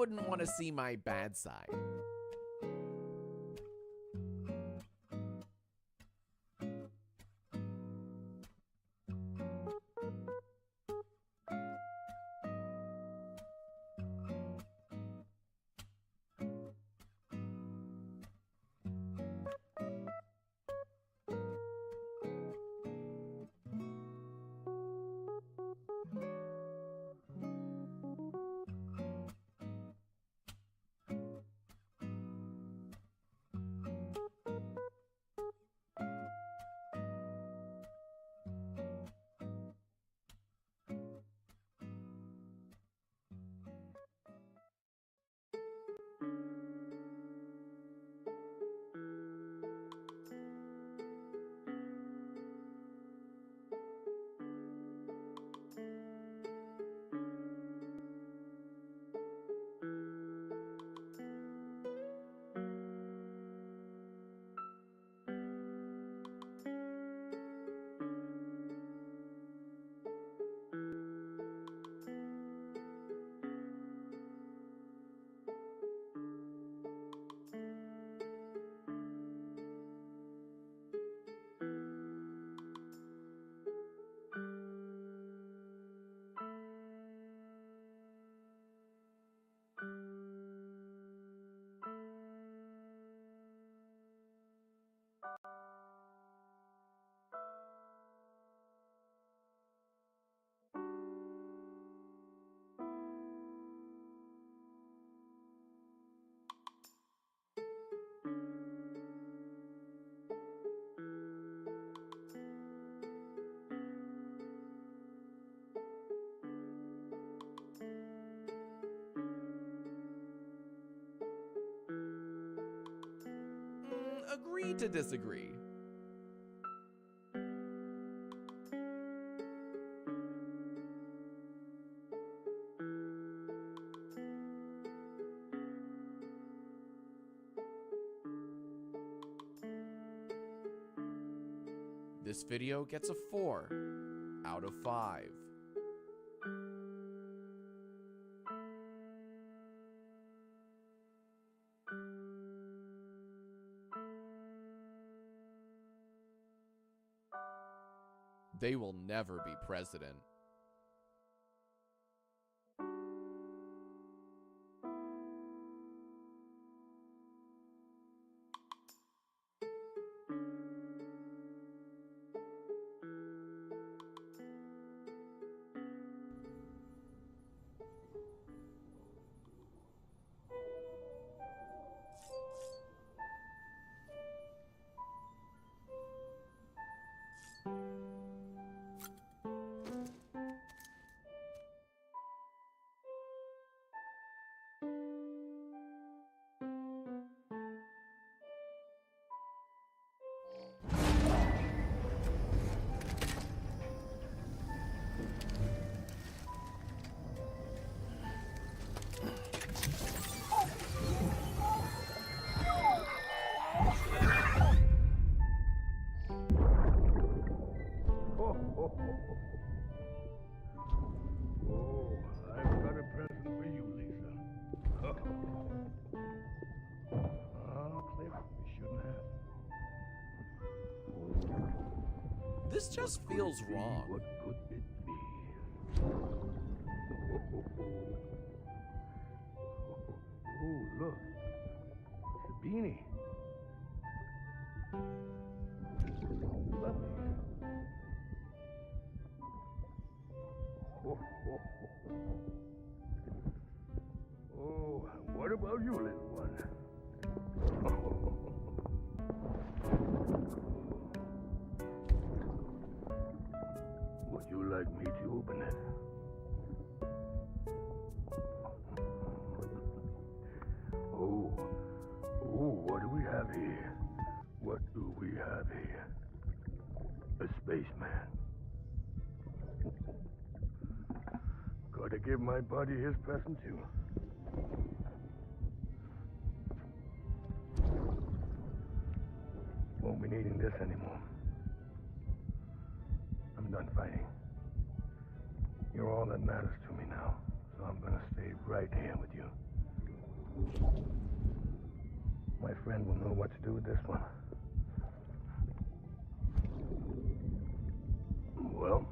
wouldn't want to see my bad side. Agree to disagree. This video gets a 4 out of 5. They will never be president. This just feels wrong. What could it be? Oh, look. It's a beanie. Lovely. Oh, what about you, little one? Would you like me to open it? Oh, what do we have here? What do we have here? A spaceman. Gotta give my buddy his present too. Won't be needing this anymore. I'm done fighting. You're all that matters to me now, so I'm gonna stay right here with you. My friend will know what to do with this one. Well,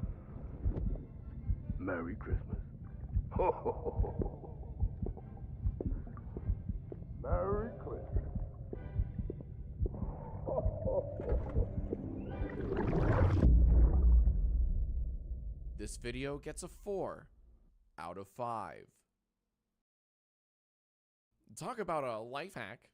Merry Christmas. Ho, ho, ho, ho. Merry Christmas. Ho, ho, ho, ho. This video gets a 4 out of 5. Talk about a life hack.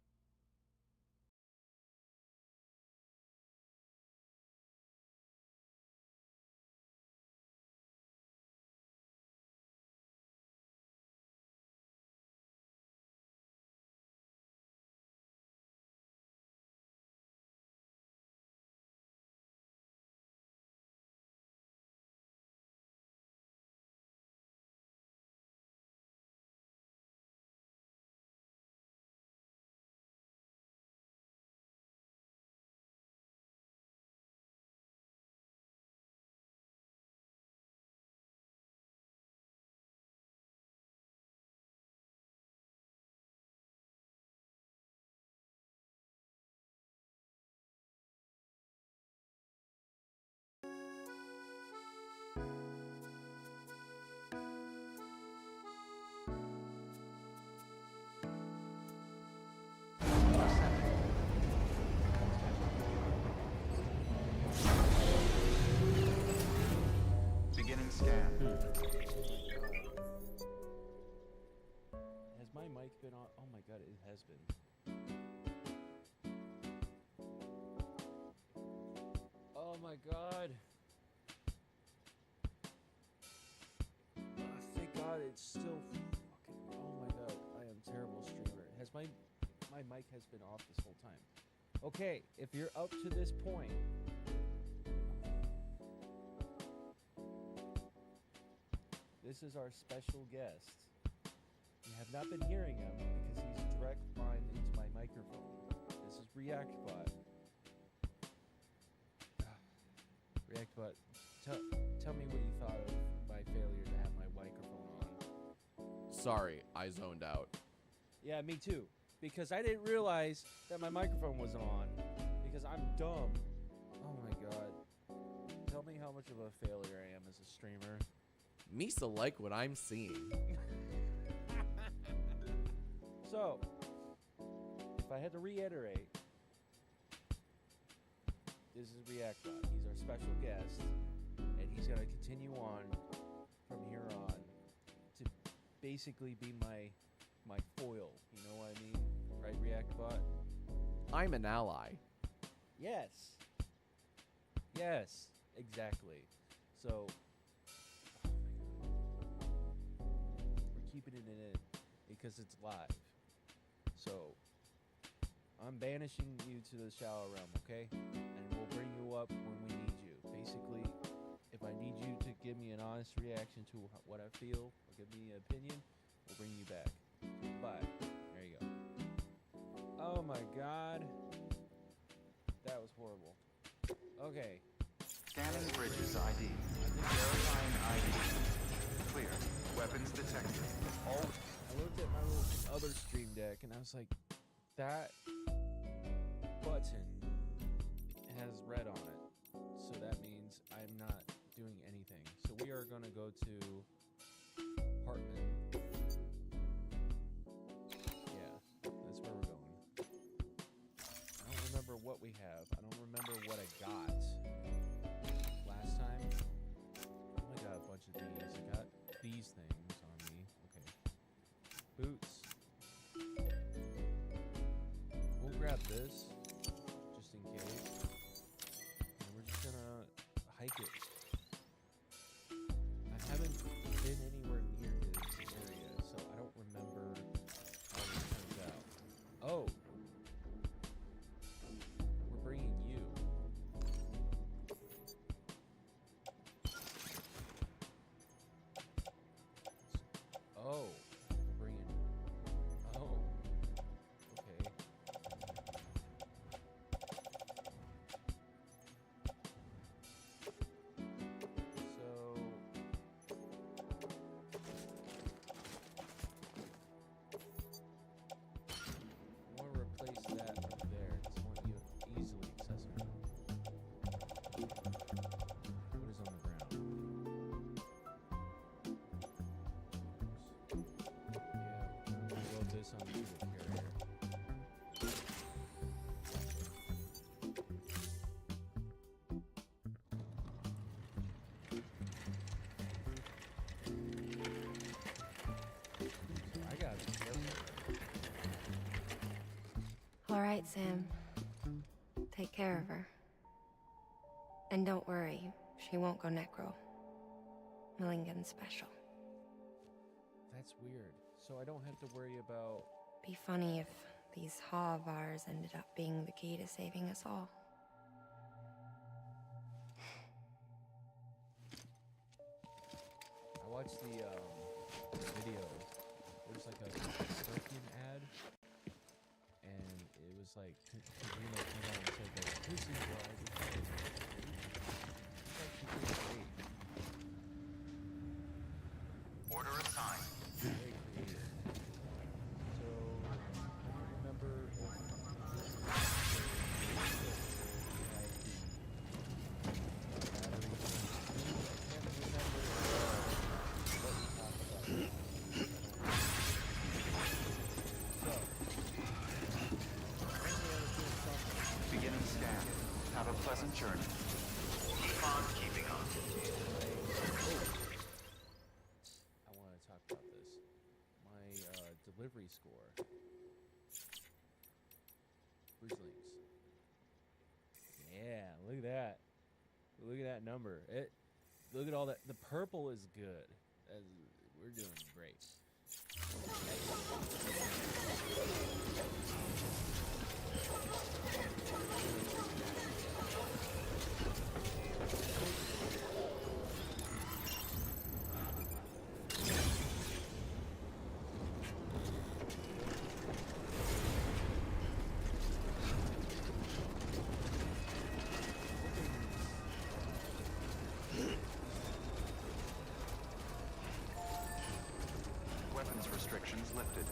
Beginning scan. Has my mic been on? Oh my god, it has been. Oh my god. Thank god it's still fucking. Oh my god, I am a terrible streamer. Has my mic has been off this whole time. Okay, if you're up to this point, this is our special guest. You have not been hearing him because he's direct line into my microphone. This is ReactBot. ReactBot, tell me what you thought of my failure to have my microphone on. Sorry, I zoned out. Yeah, me too. Because I didn't realize that my microphone wasn't on. Because I'm dumb. Oh my god. Tell me how much of a failure I am as a streamer. Misa like what I'm seeing. So, if I had to reiterate, this is ReactBot. He's our special guest, and he's going to continue on from here on to basically be my foil. You know what I mean? Right, ReactBot? I'm an ally. Yes. Yes, exactly. So, we're keeping it in because it's live. So, I'm banishing you to the shallow realm, okay? And we'll bring you up when we need you. Basically, if I need you to give me an honest reaction to what I feel, or give me an opinion, we'll bring you back. But, there you go. Oh my god. That was horrible. Okay. Scanning bridges ID. Verifying ID. Clear. Weapons detected. All. I looked at my little other stream deck and I was like, that button has red on it. So that means I'm not doing anything. So we are going to go to Hartman. Yeah, that's where we're going. I don't remember what we have. I don't remember what I got last time. I got a bunch of these. I got these things on me. Okay. Boots. We'll grab this, just in case. And we're just gonna hike it. I haven't been anywhere near this area, so I don't remember how it turns out. Oh! We're bringing you. All right, Sam. Take care of her. And don't worry, she won't go necro. Millingen's special. That's weird. So I don't have to worry about... Be funny if these Ha of ours ended up being the key to saving us all. I watched the video. There was like a Scorpion ad, and it was like Kazuma came out and said that this is why we play. It's actually pretty great. Order assigned. Very creative. So I don't remember if this is Beginning scan. Have a pleasant journey. Keep on keeping on. I want to talk about this. My delivery score. Bridgelings. Yeah, look at that. Look at that number. Look at all that. The purple is good. We're doing great. Weapons restrictions lifted.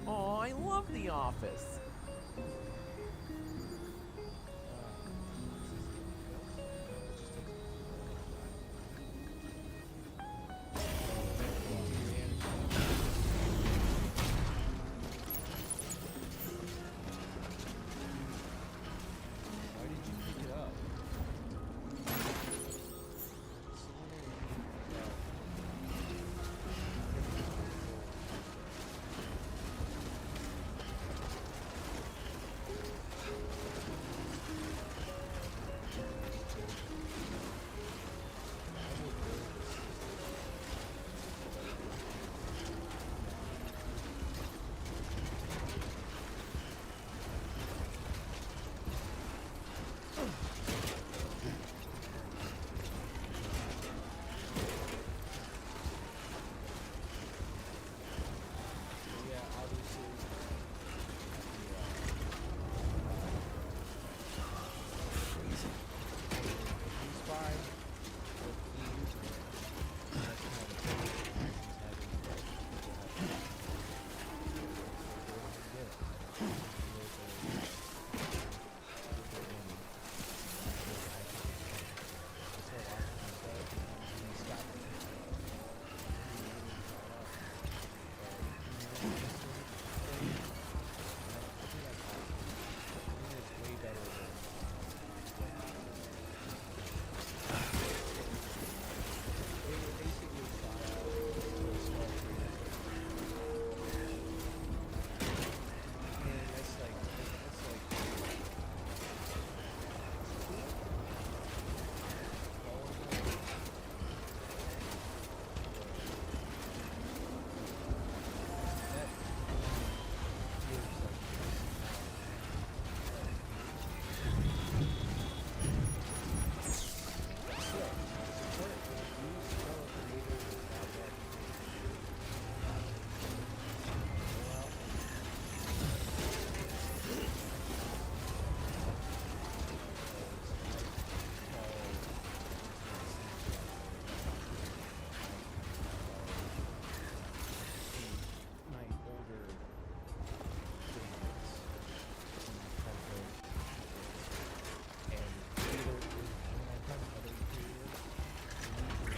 Oh, I love The Office. Why did you pick it up?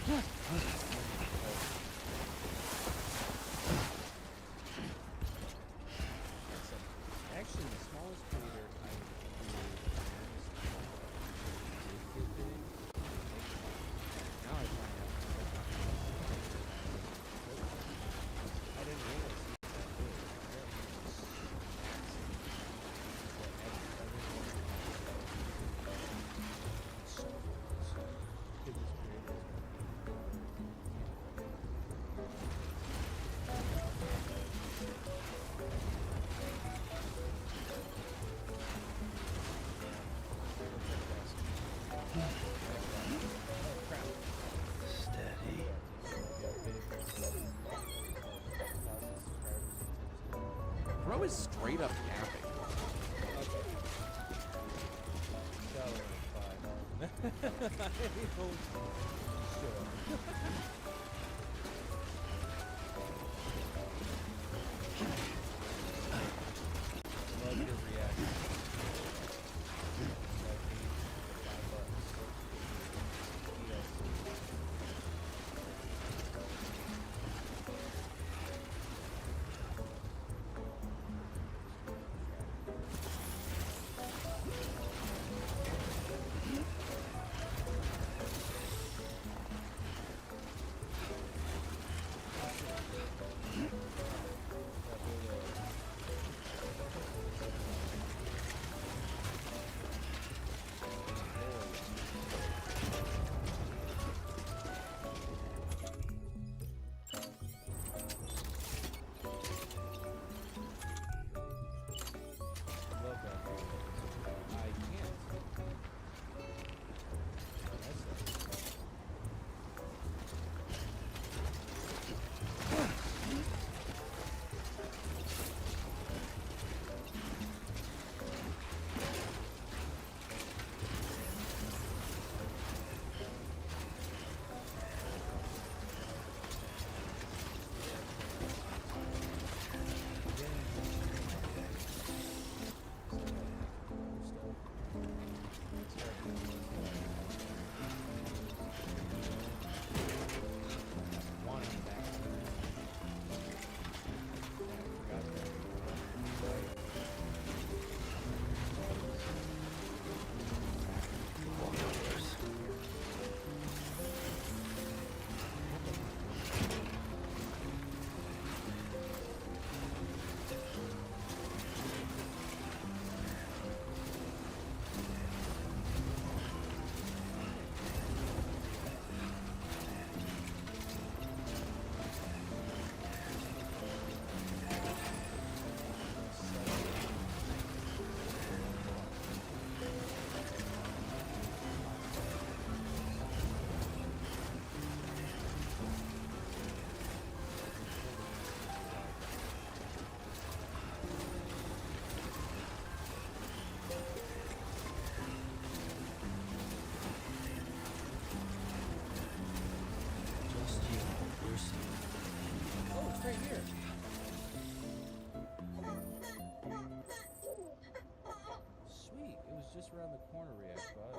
Actually, the smallest crater I did get big. Now I find out. I didn't realize it was that big. Steady. Bro is straight up camping. Love your reaction. Right here. Sweet. It was just around the corner, React Bot.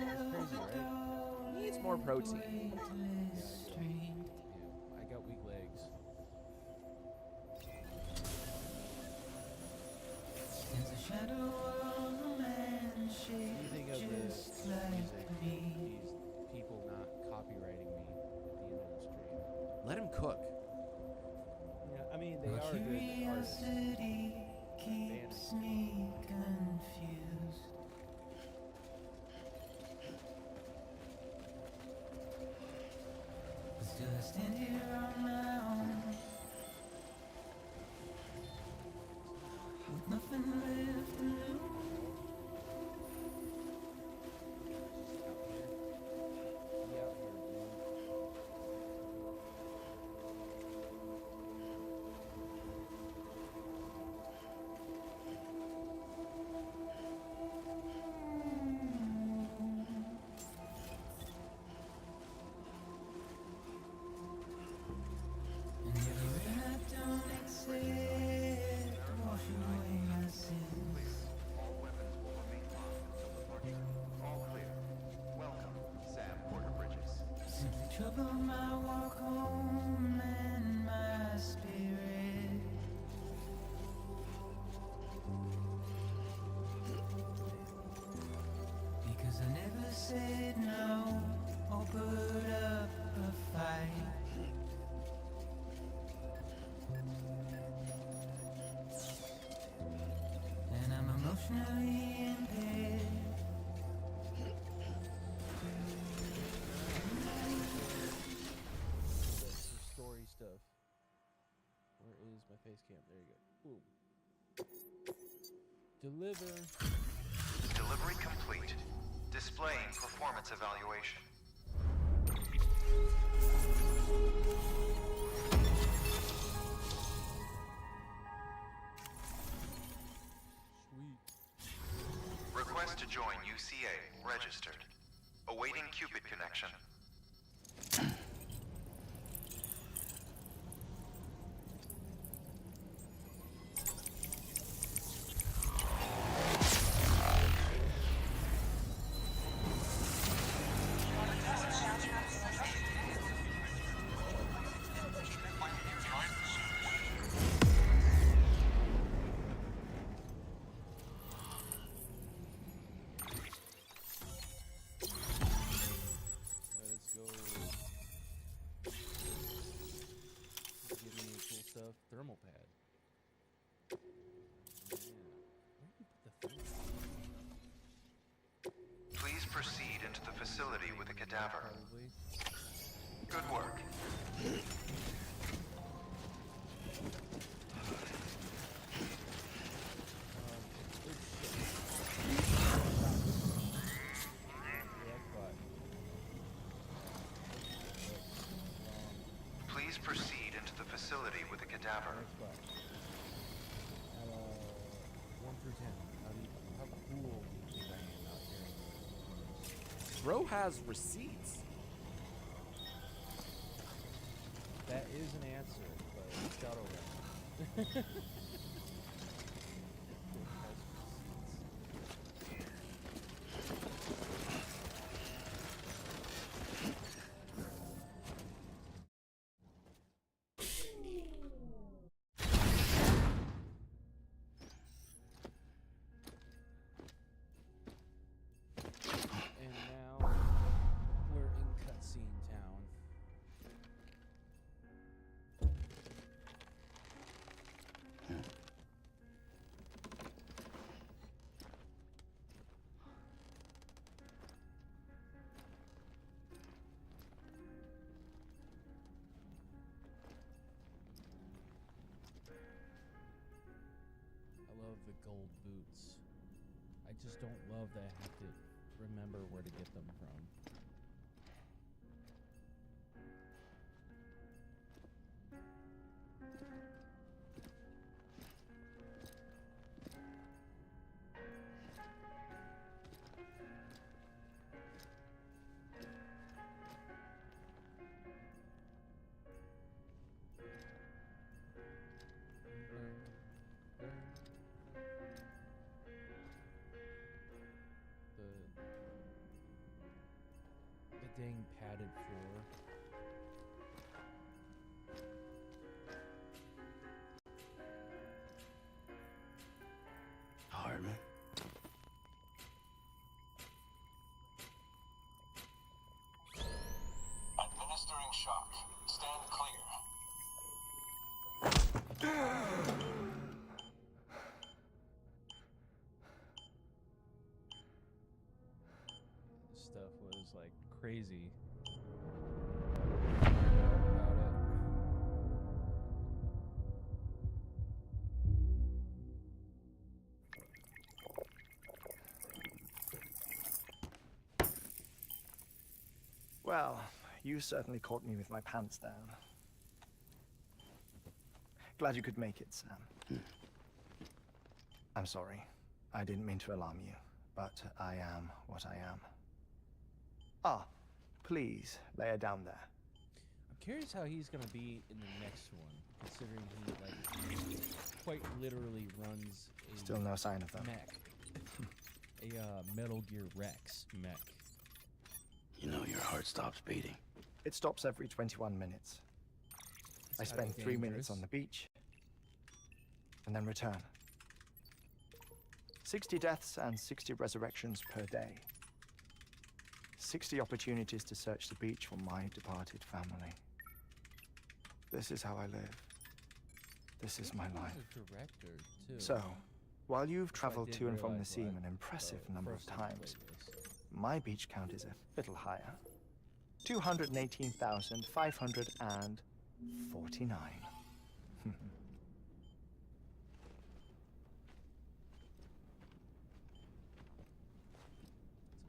That's crazy, right? Needs more protein. Yeah, I got weak legs. What do you think of this music? These people not copyrighting me at the end of the stream. Let him cook. Yeah, I mean, they are good artists. Keeps me confused. But still I stand here on my own, with nothing left to lose. troubled my walk home and my spirit. Because I never said no or put up a fight. And I'm emotionally impaired. Some story stuff. Where is my face cam? There you go. Ooh. Deliver. Delivery complete. Displaying performance evaluation. Sweet. Request to join UCA. Registered. Awaiting Cupid connection. Let's go. Give me cool stuff. Thermal pad. Yeah. Where do you put the thermal pad? Please proceed into the facility with a cadaver. Probably. Good work. Please proceed into the facility with a cadaver. 1 through 10. How cool do you think I am out here? Bro has receipts. That is an answer, but it's shadow run. And now we're in cutscene town. I love the gold boots. I just don't love that I have to remember where to get them from. The dang padded floor. Harmon? Administering shock. Stand clear. This stuff was like crazy. Well, you certainly caught me with my pants down. Glad you could make it, Sam. I'm sorry. I didn't mean to alarm you, but I am what I am. Ah, please, lay her down there. I'm curious how he's gonna be in the next one, considering he like quite literally runs a Still no sign of them. mech. A Metal Gear Rex mech. You know your heart stops beating. It stops every 21 minutes. I That's spend kinda 3 minutes on the dangerous. beach and then return. 60 deaths and 60 resurrections per day. 60 opportunities to search the beach for my departed family. This is how I live. This is my He was life. a director, too. So, while you've Which I traveled didn't to and from the realize scene when an I, impressive number of first time I times, played this. my beach count is a little higher. 218,549. It's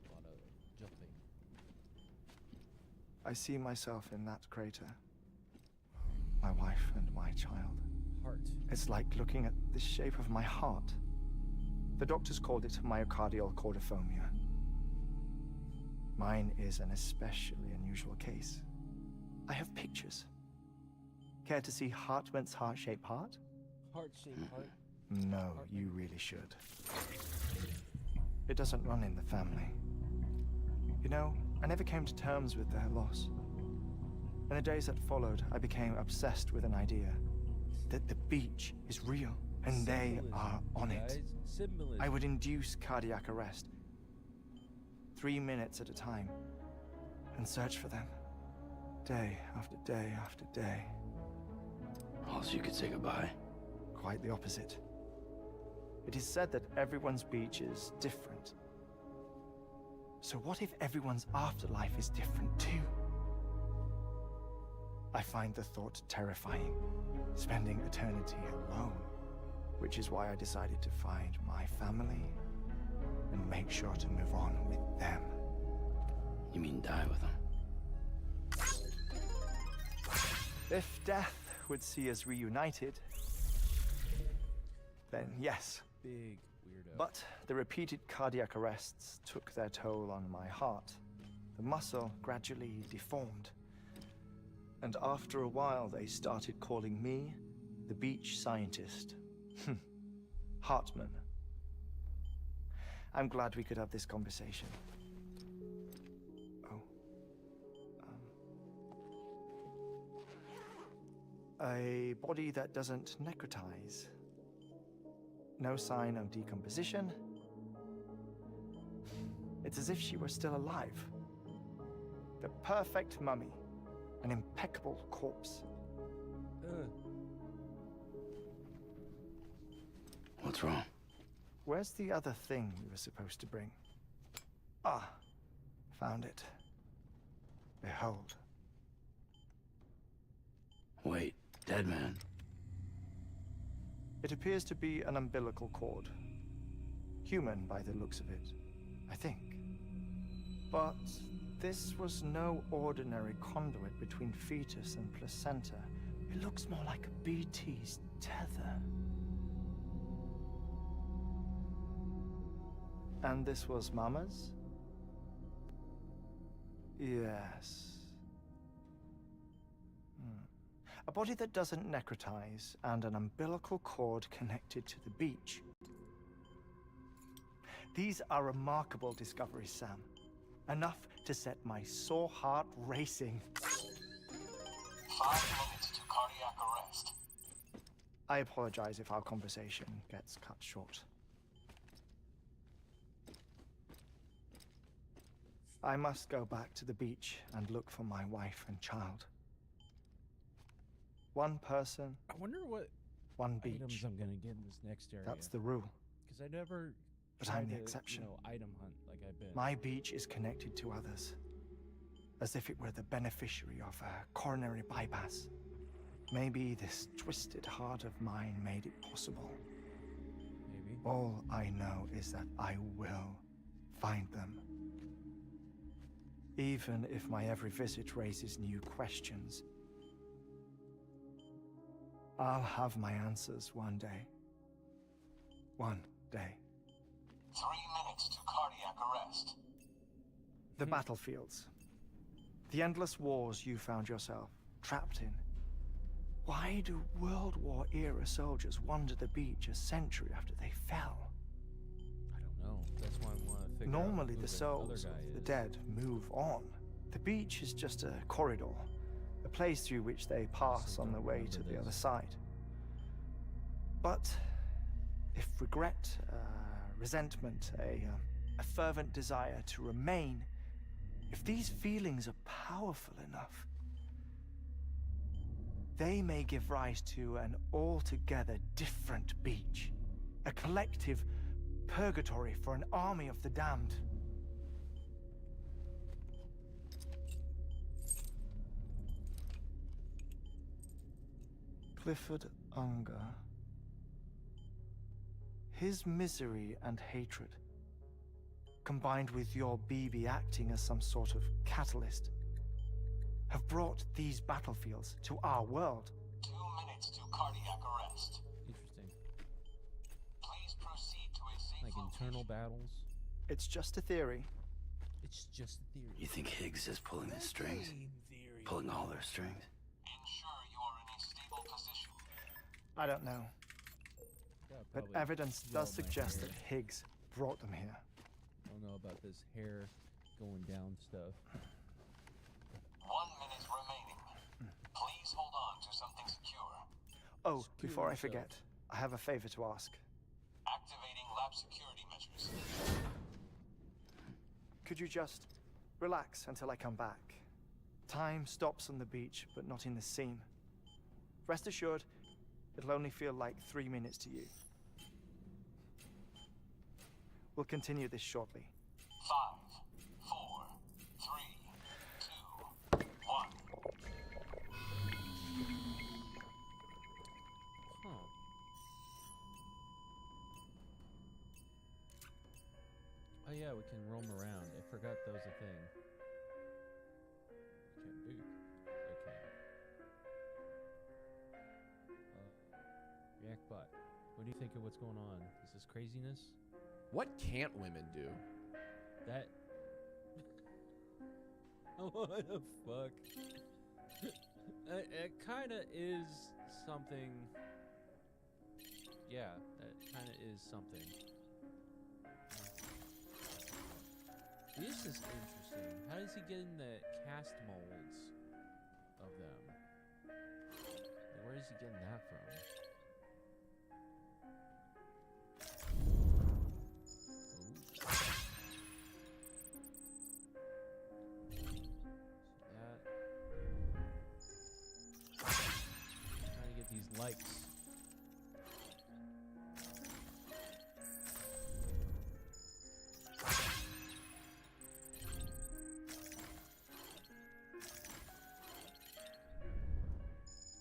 a lot of jumping. I see myself in that crater. My wife and my child. Heart. It's like looking at the shape of my heart. The doctors called it myocardial cordophobia. Mine is an especially unusual case. I have pictures. Care to see Hartman's heart-shaped heart? Heart-shaped heart. No, you really should. It doesn't run in the family. You know, I never came to terms with their loss. In the days that followed, I became obsessed with an idea that the beach is real and they Symbolism, are on you it. guys. Symbolism. I would induce cardiac arrest, 3 minutes at a time, and search for them, day after day after day. Also, you could say goodbye. Quite the opposite. It is said that everyone's beach is different. So what if everyone's afterlife is different too? I find the thought terrifying, spending eternity alone, which is why I decided to find my family and make sure to move on with them. You mean die with them? If death would see us reunited, then yes. Big weirdo. But the repeated cardiac arrests took their toll on my heart. The muscle gradually deformed. And after a while, they started calling me the beach scientist. Hartman. I'm glad we could have this conversation. Oh. A body that doesn't necrotize. No sign of decomposition. It's as if she were still alive. The perfect mummy. An impeccable corpse. What's wrong? Where's the other thing you were supposed to bring? Ah, found it. Behold. Wait, dead man. It appears to be an umbilical cord. Human by the looks of it, I think. But this was no ordinary conduit between fetus and placenta. It looks more like a BT's tether. And this was Mama's? Yes. A body that doesn't necrotize and an umbilical cord connected to the beach. These are remarkable discoveries, Sam. Enough to set my sore heart racing. 5 minutes to cardiac arrest. I apologize if our conversation gets cut short. I must go back to the beach and look for my wife and child. One person, I wonder what one beach. items I'm gonna get in this next area. That's the rule. Because I never. But tried I'm the to, exception. You know, item hunt like I've been. My beach is connected to others, as if it were the beneficiary of a coronary bypass. Maybe this twisted heart of mine made it possible. Maybe. All I know is that I will find them. Even if my every visit raises new questions, I'll have my answers one day. One day. 3 minutes to cardiac arrest. The battlefields. The endless wars you found yourself trapped in. Why do World War era soldiers wander the beach a century after they fell? I don't know. That's why I want to figure out Normally who the the souls other of guy the is. dead move on, The beach is just a corridor, a place through which they pass on the way to the other side. But if regret, resentment, a fervent desire to remain, if these feelings are powerful enough, they may give rise to an altogether different beach, a collective purgatory for an army of the damned. Clifford Unger. His misery and hatred, combined with your BB acting as some sort of catalyst, have brought these battlefields to our world. 2 minutes to cardiac arrest. Interesting. Please proceed to a safe Like internal battles. It's just a theory. It's just a theory. You think Higgs is pulling the strings? Pulling all their strings? Ensure you are in a stable position. I don't know, Yeah, but probably evidence roll does my suggest hair. that Higgs brought them here. I don't know about this hair going down stuff. 1 minute remaining. Please hold on to something secure. Oh, Secure before I yourself. forget, I have a favor to ask. Activating lab security measures. Could you just relax until I come back? Time stops on the beach, but not in the scene. Rest assured, it'll only feel like 3 minutes to you. We'll continue this shortly. 5, 4, 3, 2, 1. Huh. Oh yeah, we can roam around. I forgot that was a thing. Can't move. Okay. React bot. What do you think of what's going on? Is this craziness? What can't women do? That. What the fuck? It kind of is something. Yeah, that kind of is something. This is interesting. How is he getting the cast molds of them? Like, where is he getting that from? Trying to get these likes.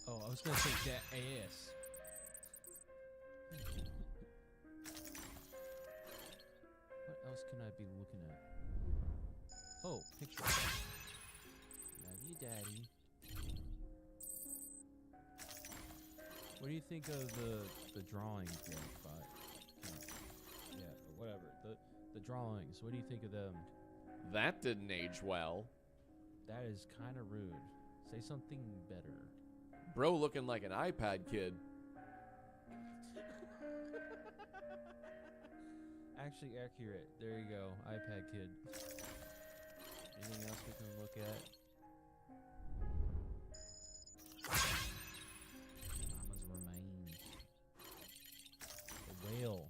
Oh, I was gonna say that ass. What else can I be looking at? Oh, picture. Love you, Daddy. What do you think of the drawings, Gamebot? Yeah, whatever. The drawings. What do you think of them? That didn't age well. That is kind of rude. Say something better. Bro looking like an iPad kid. Actually accurate. There you go. iPad kid. Anything else we can look at? Mama's remains. A whale.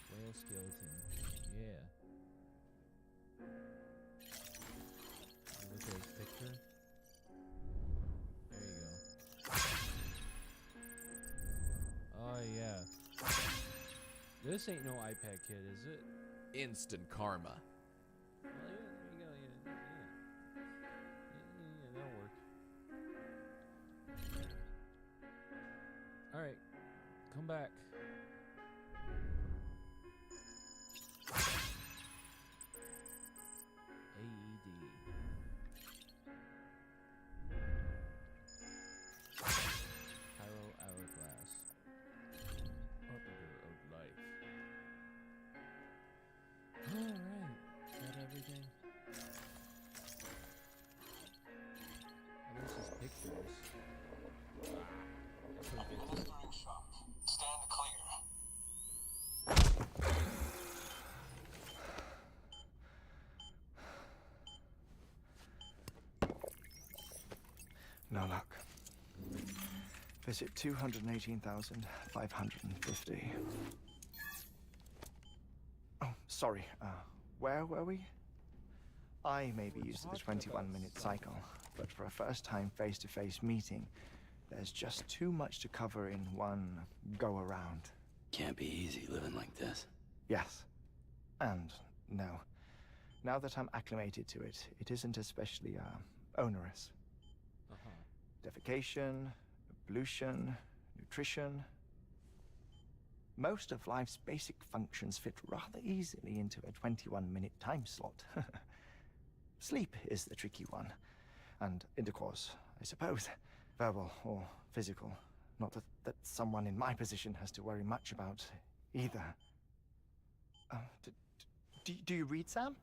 Whale skeleton. Yeah. Look at his picture. There you go. Oh yeah. This ain't no iPad kid, is it? Instant karma. Well, yeah, there you go. Yeah, that'll work. All right, come back. AED. Pyro hourglass. Arbiter of life. Alright. Is that everything? Oh, there's his pictures. That's what gets it. Administering shock. Stand clear. No luck. Visit 218,550. Oh, sorry. Where were we? I may be used to the 21-minute cycle, but for a first-time face-to-face meeting, there's just too much to cover in one go-around. Can't be easy living like this. Yes. And no. Now that I'm acclimated to it, it isn't especially, onerous. Defecation, pollution, nutrition. Most of life's basic functions fit rather easily into a 21-minute time slot. Sleep is the tricky one. And intercourse, I suppose. Verbal or physical. Not that someone in my position has to worry much about either. Do you read, Sam?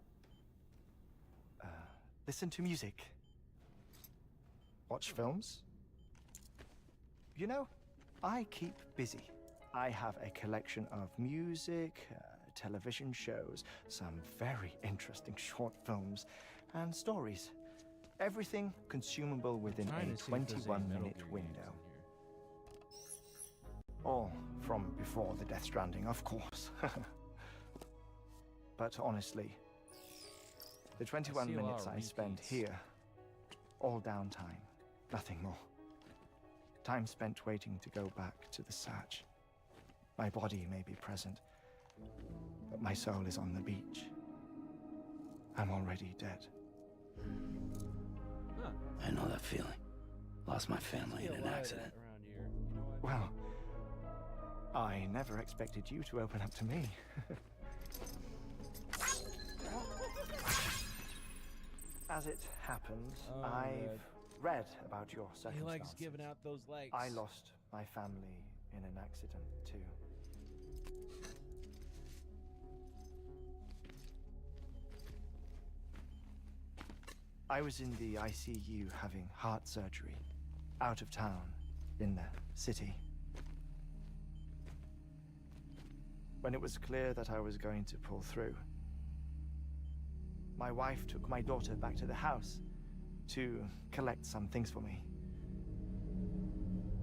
Listen to music. Watch films. You know, I keep busy. I have a collection of music, television shows, some very interesting short films, and stories. Everything consumable within a 21-minute window. All from before the Death Stranding, of course. But honestly, the 21 minutes I spend here, all downtime, nothing more. Time spent waiting to go back to the search. My body may be present, but my soul is on the beach. I'm already dead. I know that feeling. Lost my family in an accident. Well, I never expected you to open up to me. As it happens, I've read about your circumstances. He likes giving out those likes. I lost my family in an accident, too. I was in the ICU having heart surgery, out of town, in the city. When it was clear that I was going to pull through, my wife took my daughter back to the house to collect some things for me.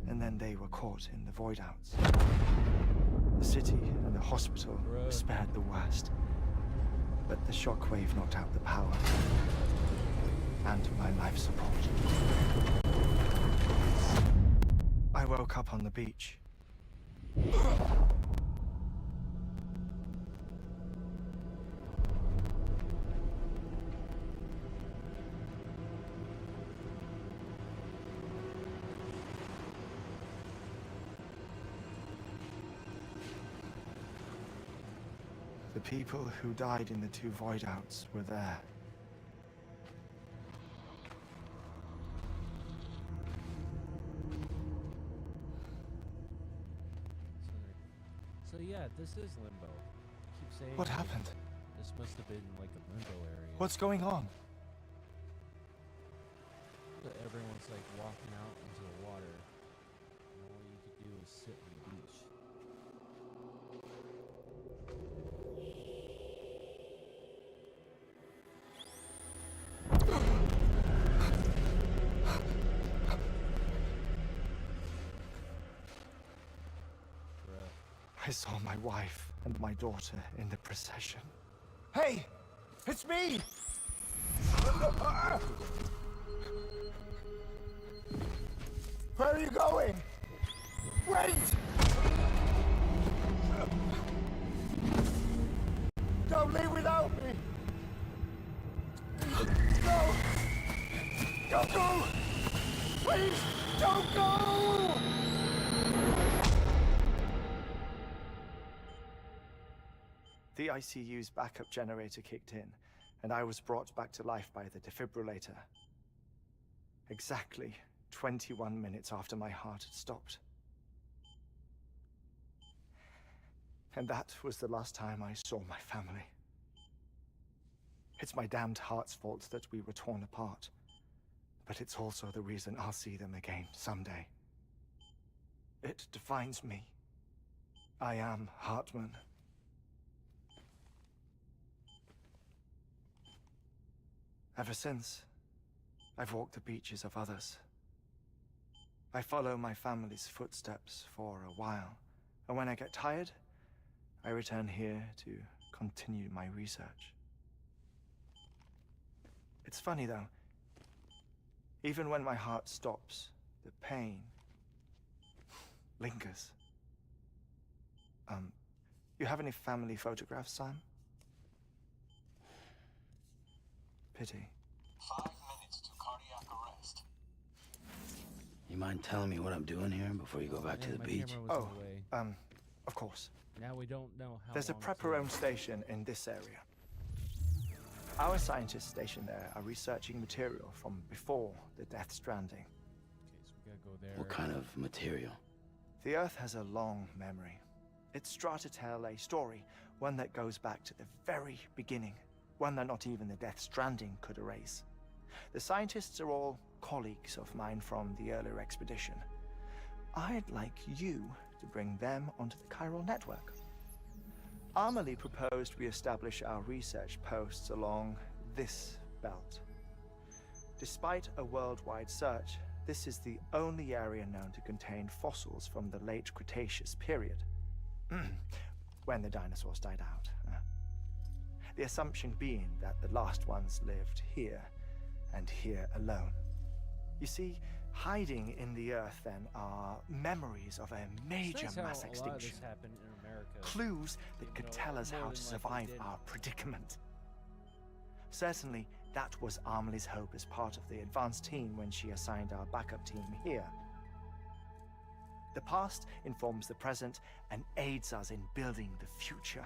And then they were caught in the void outs. The city and the hospital spared the worst, but the shockwave knocked out the power and my life support. I woke up on the beach. The people who died in the two void outs were there. So yeah, this is limbo. I keep saying. What happened? This must have been like a limbo area. What's going on? But everyone's like walking out into the water, and all you could do is sit on the beach. I saw my wife and my daughter in the procession. Hey! It's me! Where are you going? Wait! Don't leave without me! No! Don't go! Please, don't go! The ICU's backup generator kicked in, and I was brought back to life by the defibrillator. Exactly 21 minutes after my heart had stopped. And that was the last time I saw my family. It's my damned heart's fault that we were torn apart, but it's also the reason I'll see them again someday. It defines me. I am Hartman. Ever since, I've walked the beaches of others, I follow my family's footsteps for a while, and when I get tired, I return here to continue my research. It's funny though, even when my heart stops, the pain lingers. You have any family photographs, Sam? Pity. 5 minutes to cardiac arrest. You mind telling me what I'm doing here before you go back to Man, the my beach? camera was Oh, in the way. Of course. Now we don't know how There's a long Prepperome station in this area. Our scientists stationed there are researching material from before the Death Stranding. Okay, so we gotta go there. What kind of material? The Earth has a long memory. It's trying to tell a story, one that goes back to the very beginning, one that not even the Death Stranding could erase. The scientists are all colleagues of mine from the earlier expedition. I'd like you to bring them onto the chiral network. Amelie proposed we establish our research posts along this belt. Despite a worldwide search, this is the only area known to contain fossils from the late Cretaceous period, when the dinosaurs died out. The assumption being that the last ones lived here, and here alone. You see, hiding in the earth then are memories of a major It's nice how mass a lot of extinction. this happened in America. Clues that could know, tell us more how than to likely survive didn't. our predicament. Certainly, that was Amelie's hope as part of the advanced team when she assigned our backup team here. The past informs the present and aids us in building the future.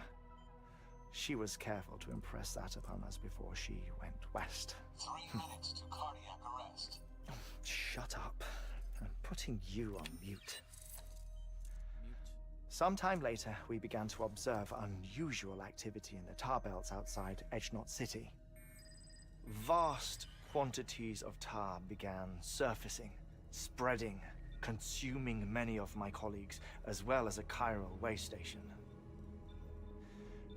She was careful to impress that upon us before she went west. 3 minutes to cardiac arrest. Shut up. I'm putting you on mute. Mute. Sometime later, we began to observe unusual activity in the tar belts outside Edgenot City. Vast quantities of tar began surfacing, spreading, consuming many of my colleagues, as well as a chiral way station.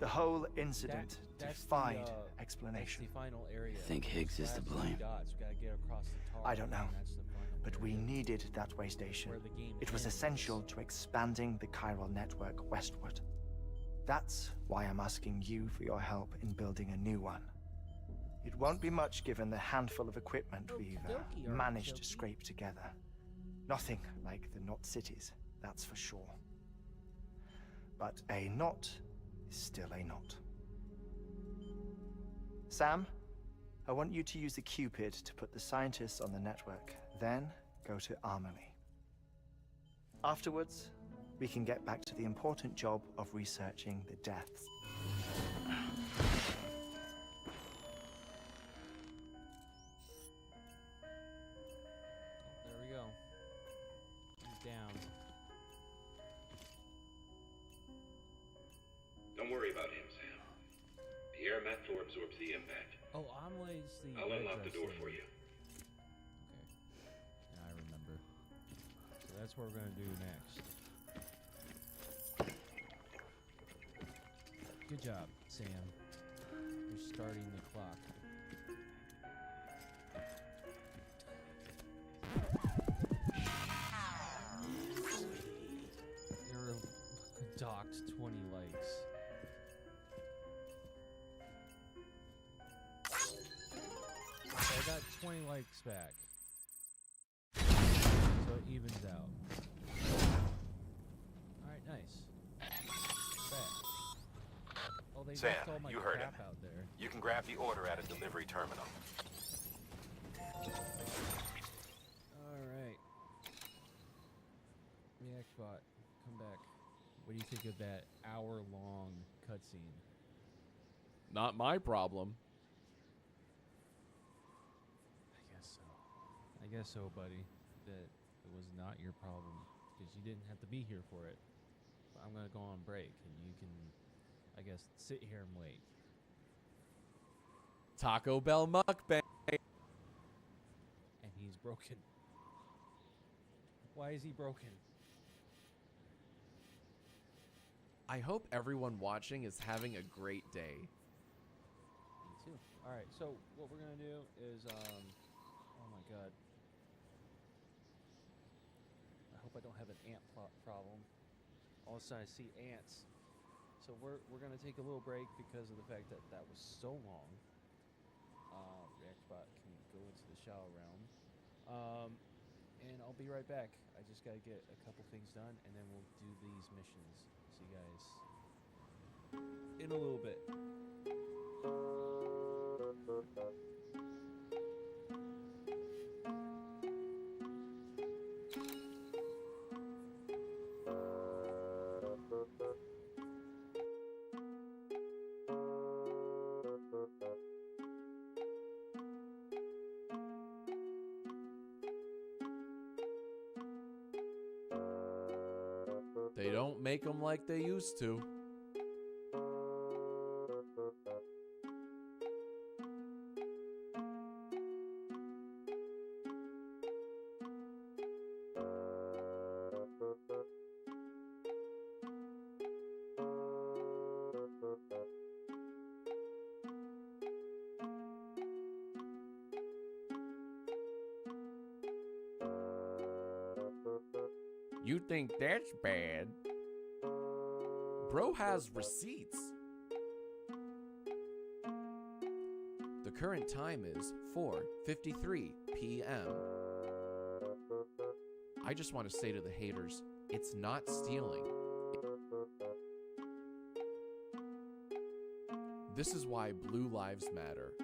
The whole incident That's defied the, explanation. That's the final area. You think Higgs is to Last two blame? dots, we gotta get across the tar, I don't know, and that's the final but we area needed that way station. where the game It was ends. essential to expanding the chiral network westward. That's why I'm asking you for your help in building a new one. It won't be much given the handful of equipment we've Okey-dokey, managed to artichoke. scrape together. Nothing like the Knot cities, that's for sure. But a knot is still a knot. Sam, I want you to use the Cupid to put the scientists on the network, then go to Amelie. Afterwards, we can get back to the important job of researching the deaths. There we go. He's down. Don't worry about him, Sam. The air mat floor absorbs the impact. Oh, Amelie's the I'll red unlock the dress door lady. for you. Okay. Yeah, I remember. So that's what we're gonna do next. Good job, Sam. You're starting the clock. You're docked 20 likes. So I got 20 likes back. So it evens out. Alright, nice. Back. Oh, they Sam, left all my you heard crap him. out there. You can grab the order at a delivery terminal. Alright. Reactbot, come back. What do you think of that hour-long cutscene? Not my problem. I guess so, buddy. That it was not your problem because you didn't have to be here for it. But I'm gonna go on break, and you can, I guess, sit here and wait. Taco Bell mukbang. And he's broken. Why is he broken? I hope everyone watching is having a great day. Me too. All right. So what we're gonna do is, oh my god. I don't have an ant problem. All of a sudden I see ants. So we're gonna take a little break because of the fact that that was so long. Reactbot can go into the shower realm. And I'll be right back. I just gotta get a couple things done, and then we'll do these missions. See you guys in a little bit. They don't make them like they used to. You think that's bad? Bro has receipts. The current time is 4:53 p.m. I just want to say to the haters, it's not stealing. This is why Blue Lives Matter.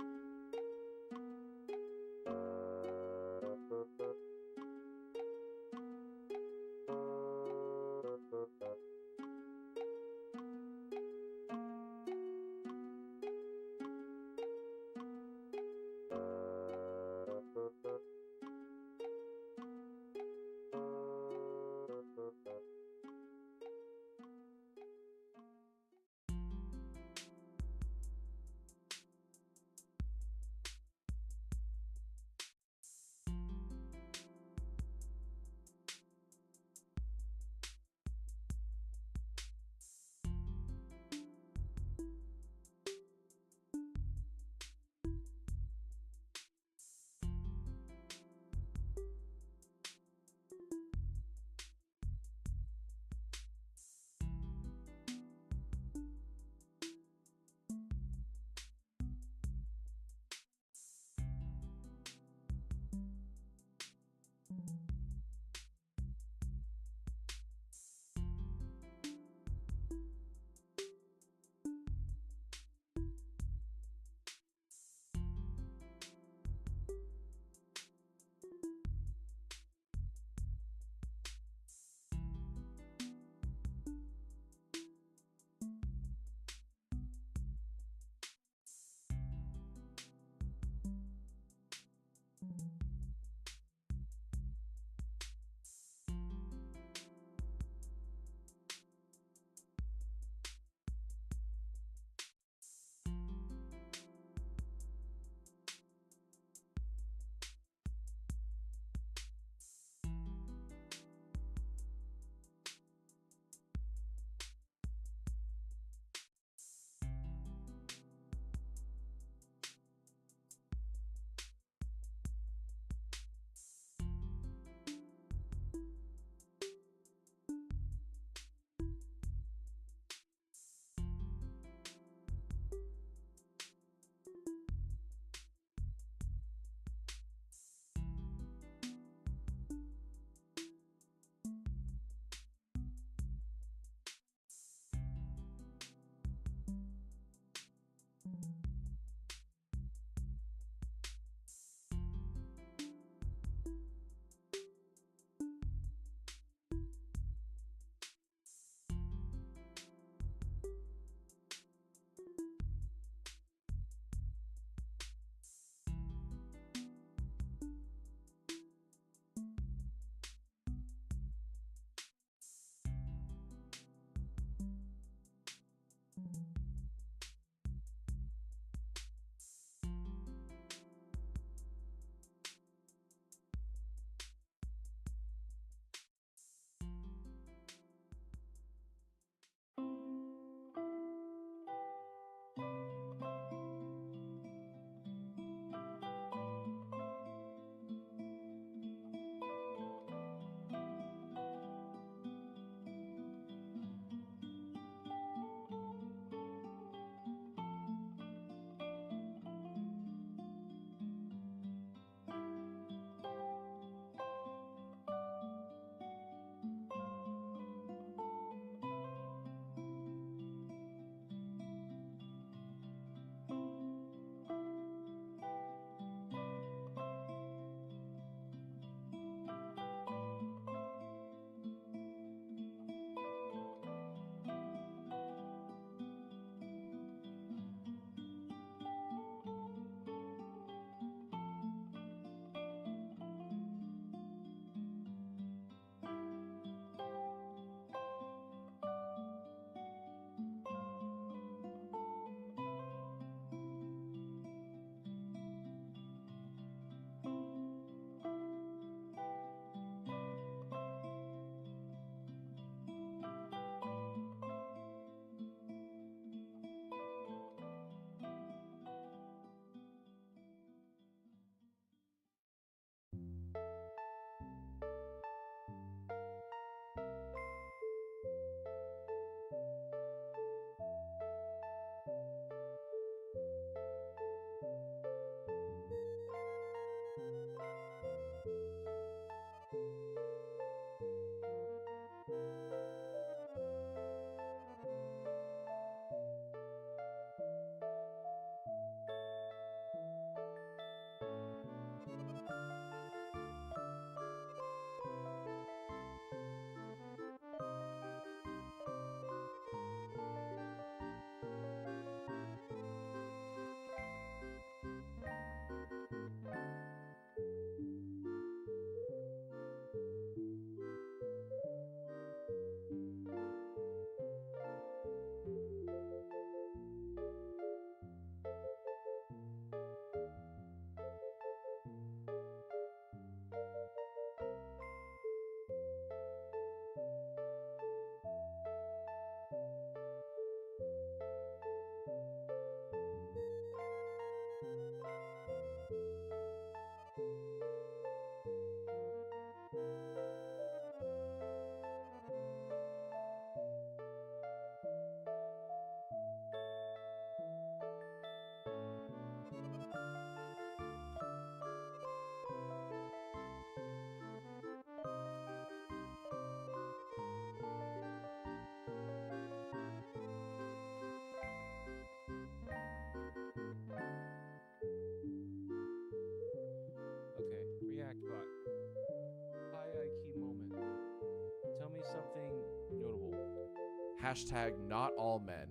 Hashtag not all men.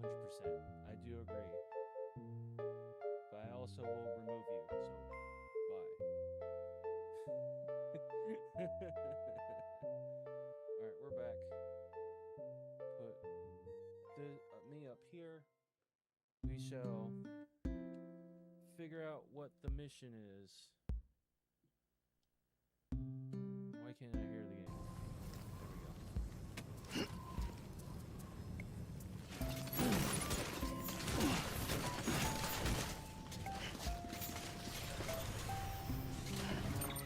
100%. I do agree. But I also will remove you, so bye. Alright, we're back. Put me up here. We shall figure out what the mission is. Why can't I hear the game? There we go.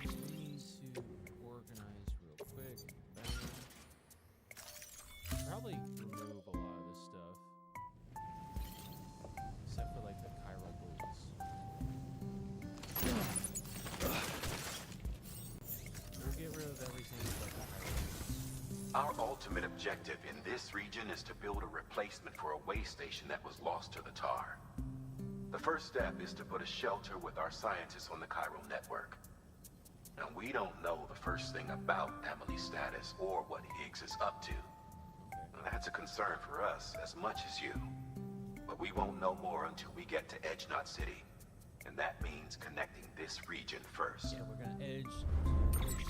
We need to organize real quick. Probably remove a lot of this stuff. Except for like the chiral bolts. We'll get rid of everything but the chiral bolts. Our ultimate objective in this region is to build a replacement for a way station that was lost to the tar. The first step is to put a shelter with our scientists on the chiral network. Now, we don't know the first thing about Emily's status or what Higgs is up to. Now, that's a concern for us as much as you. But we won't know more until we get to Edge Knot City. And that means connecting this region first. Yeah, we're gonna Edge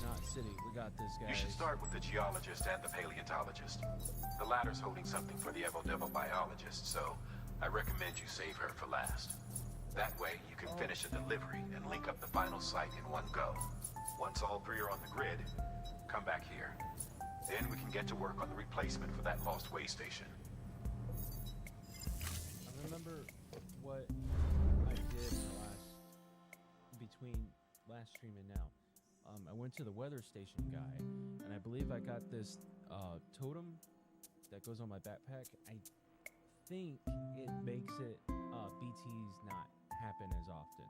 Knot City. We got this, guys. You should start with the geologist and the paleontologist. The latter's holding something for the Evo biologist, so I recommend you save her for last. That way, you can finish a delivery and link up the final site in one go. Once all three are on the grid, come back here. Then we can get to work on the replacement for that lost way station. I remember what I did between last stream and now. I went to the weather station guy, and I believe I got this totem that goes on my backpack. I think it makes it BTs not happen as often.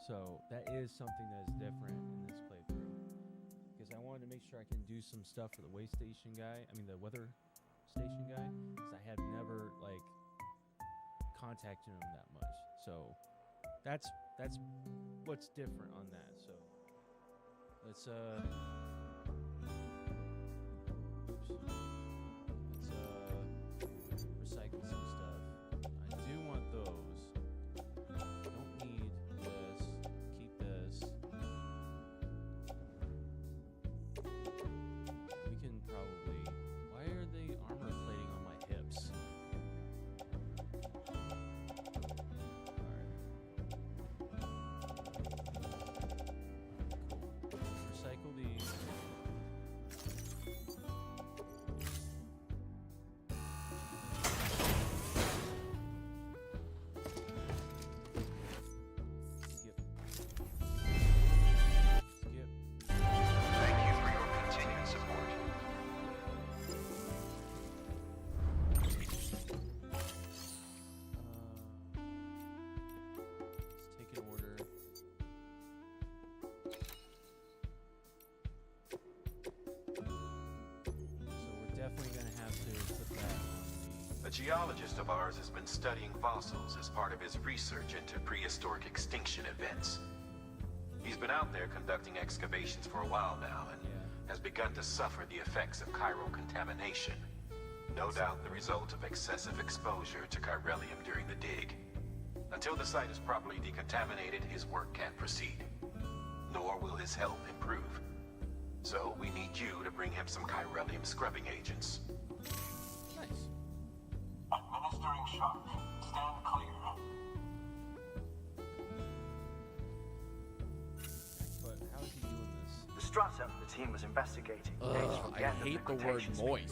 So that is something that is different in this playthrough. Because I wanted to make sure I can do some stuff for the way station guy. I mean the weather station guy. Because I had never like contacted him that much. So that's what's different on that. So let's recycle some stuff. I do want those. Don't need this. Keep this. We can probably. Why are they armor plating on my hips? Alright. Cool. Recycle these. Skip. Thank you for your continued support. Let's take an order. So we're definitely gonna have to put that on A geologist of ours has been studying fossils as part of his research into prehistoric extinction events. He's been out there conducting excavations for a while now and has begun to suffer the effects of chiral contamination. No doubt the result of excessive exposure to chiralium during the dig. Until the site is properly decontaminated, his work can't proceed. Nor will his health improve. So we need you to bring him some chiralium scrubbing agents. Nice. Administering shock. Stand clear. But how is he doing this? The stratum the team was investigating dates from the I end of hate the the word Cretaceous moist. period,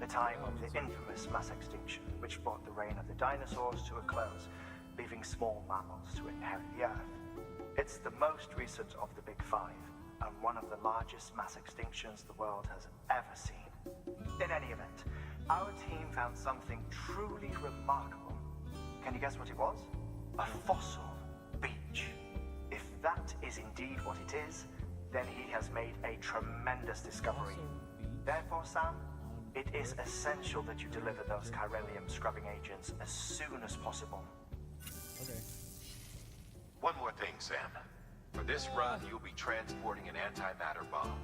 the time of the infamous mass extinction, which brought the reign of the dinosaurs to a close, leaving small mammals to inherit the Earth. It's the most recent of the Big Five, and one of the largest mass extinctions the world has ever seen. In any event, our team found something truly remarkable. Can you guess what it was? A fossil beach. If that is indeed what it is, then he has made a tremendous discovery. Therefore, Sam, it is essential that you deliver those chiralium scrubbing agents as soon as possible. Okay. One more thing, Sam. For this run, you'll be transporting an antimatter bomb.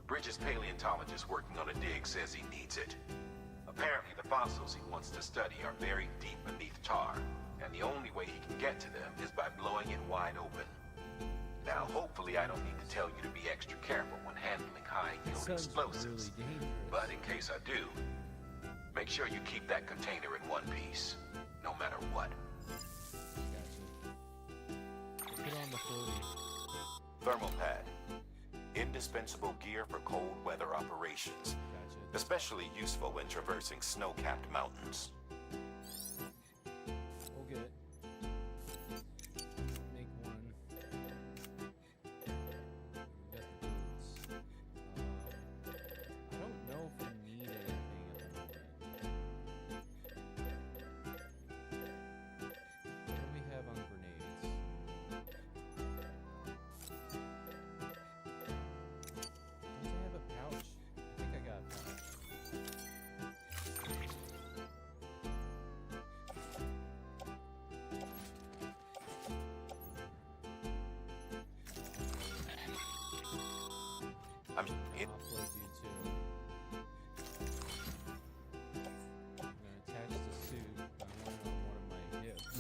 Bridges' paleontologist working on a dig says he needs it. Apparently, the fossils he wants to study are buried deep beneath tar, and the only way he can get to them is by blowing it wide open. Now, hopefully I don't need to tell you to be extra careful when handling high-yield explosives. Really dangerous. But in case I do, make sure you keep that container in one piece, no matter what. Gotcha. Put on the floaty. Thermal pad. Indispensable gear for cold weather operations. Gotcha. Especially useful when traversing snow-capped mountains. We'll get it. Make one. We got the boots. I don't know if we need anything at the moment. What do we have on grenades? Don't I have a pouch? I think I got a pouch. I'm in. Offload you too. I'm gonna attach the suit. I want it on one of my hips.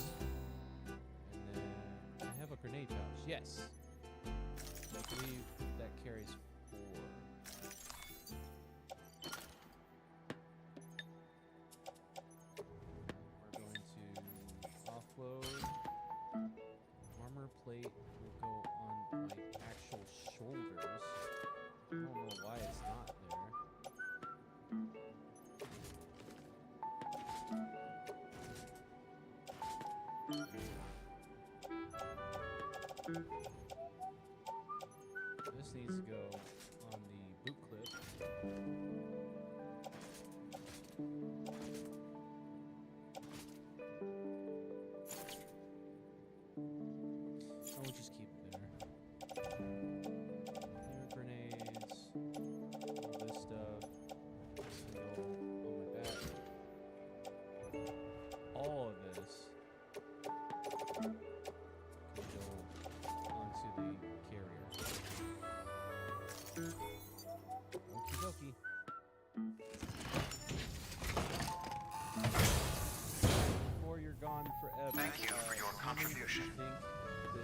And then I have a grenade pouch. Yes. I believe that carries 4. We're going to offload. Armor plate will go on my actual shoulders. I don't know why it's not there. This needs to go on the boot clip. I will just keep it there. Hand grenades, all this stuff. This can go on my back. All of this can go onto the carrier. Okie dokie. Before you're gone forever. Thank you for your how many contribution. do you think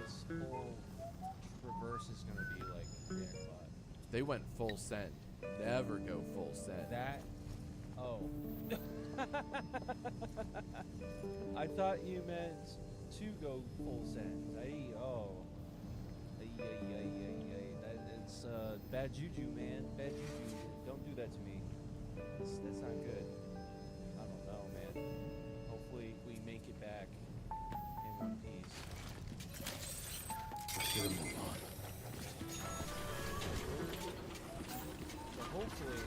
this whole traverse is gonna be like Airbot? They went full send. Never go full send. That. Oh. I thought you meant to go full send. Oh. That's bad juju, man. Bad juju. Don't do that to me. That's not good. I don't know, man. Hopefully we make it back in one piece. Should have moved on. So hopefully,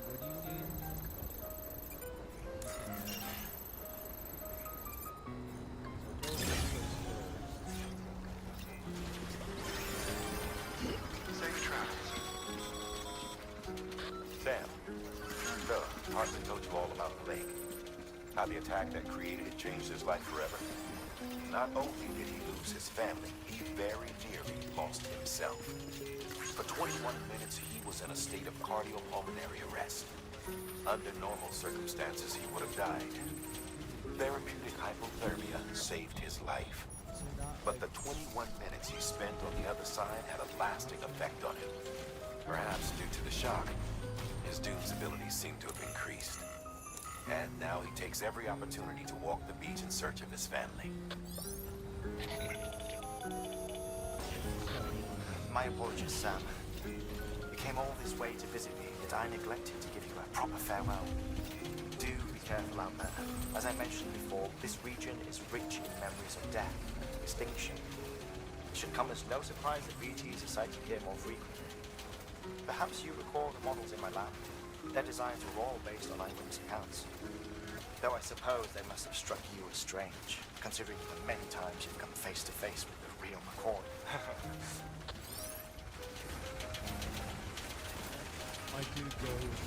what do you need? Safe travels. Sam, so, Hartman told you all about the lake. How the attack that created it changed his life forever. Not only did he lose his family, he very nearly lost himself. For 21 minutes, he was in a state of cardiopulmonary arrest. Under normal circumstances, he would have died. Therapeutic hypothermia saved his life. But the 21 minutes he spent on the other side had a lasting effect on him. Perhaps due to the shock, his Doom's abilities seem to have increased. And now he takes every opportunity to walk the beach in search of his family. My apologies, Sam. You came all this way to visit me, yet I neglected to give you a proper farewell. Do be careful out there. As I mentioned before, this region is rich in memories of death and extinction. It should come as no surprise that BTs are sighted here more frequently. Perhaps you recall the models in my lab? Their designs were all based on eyewitness accounts. Though I suppose they must have struck you as strange, considering the many times you've come face to face with the real McCord. My dude goes.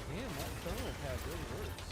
Damn, that thermal pad really works.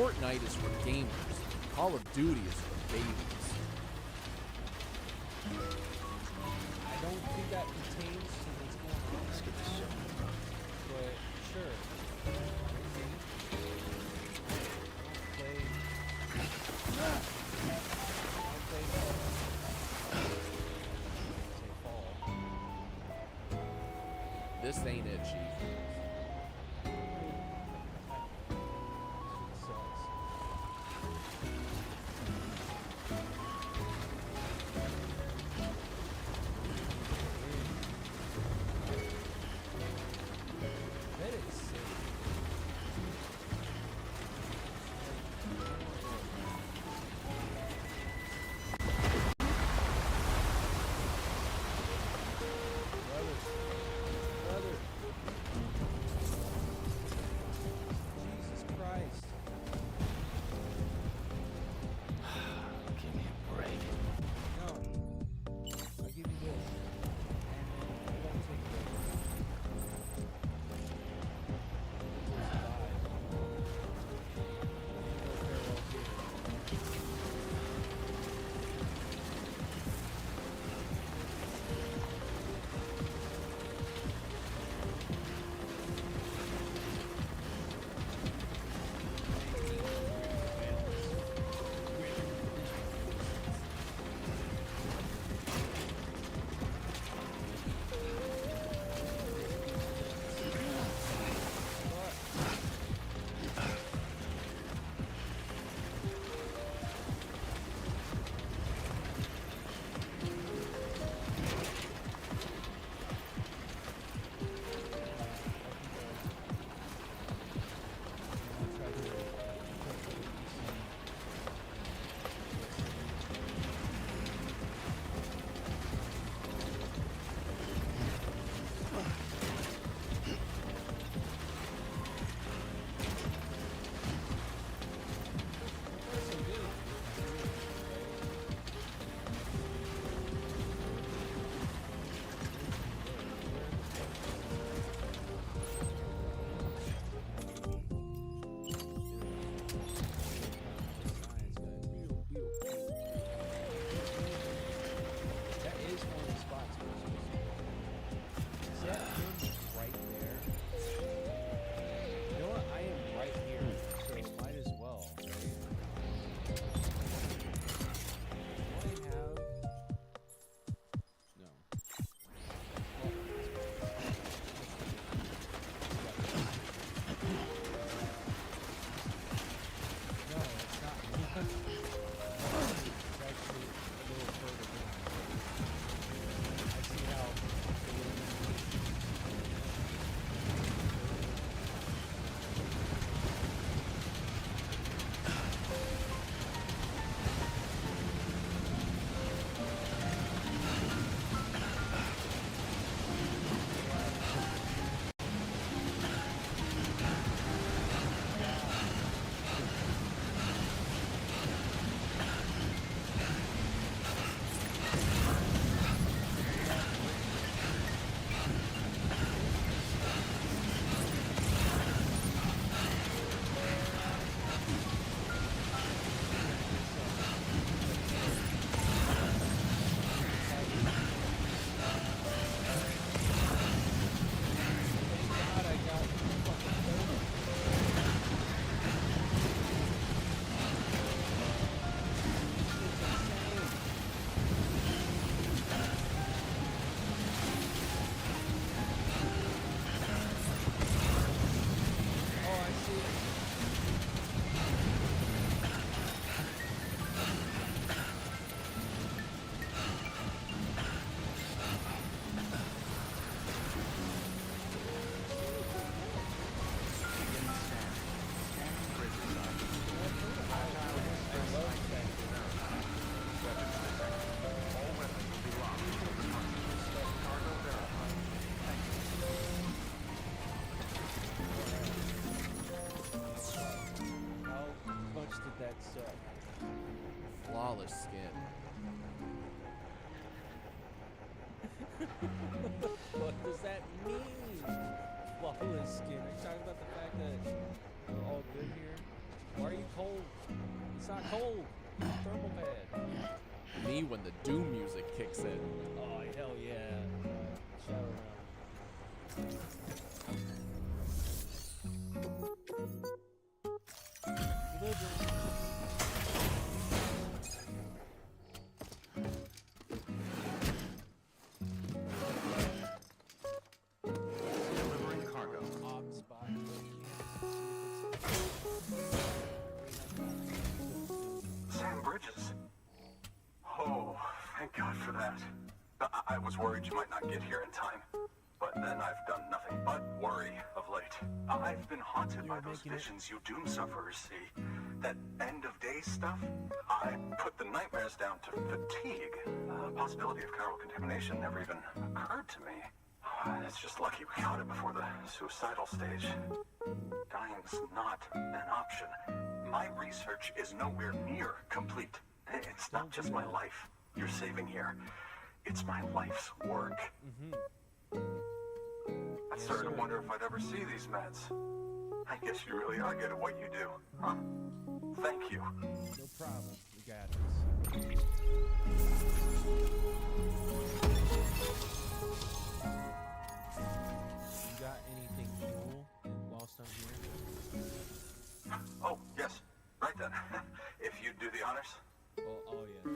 Fortnite is for gamers. Call of Duty is for babies. I don't think that pertains to what's going on. Let's get this shit. But sure. This ain't it, Chief. Flawless skin. What does that mean? Flawless skin. Are you talking about the fact that we're all good here? Why are you me when the Doom music kicks in. Oh, hell yeah. Shadow Delivering cargo. Sam Bridges. Oh, thank God for that. I was worried you might not get here in time. But then I've done nothing but worry of late. I've been haunted by those visions you Doom sufferers see. That end of days stuff. I put the nightmares down to fatigue. The possibility of chiral contamination never even occurred to me. It's just lucky we caught it before the suicidal stage. Dying's not an option. My research is nowhere near complete. It's not just my life you're saving here. It's my life's work. I started to wonder if I'd ever see these meds. I guess you really are good at what you do, huh? Thank you. No problem. We got this. You got anything cool whilst I'm here? Oh, yes. Right then. If you'd do the honors. Well, oh yeah.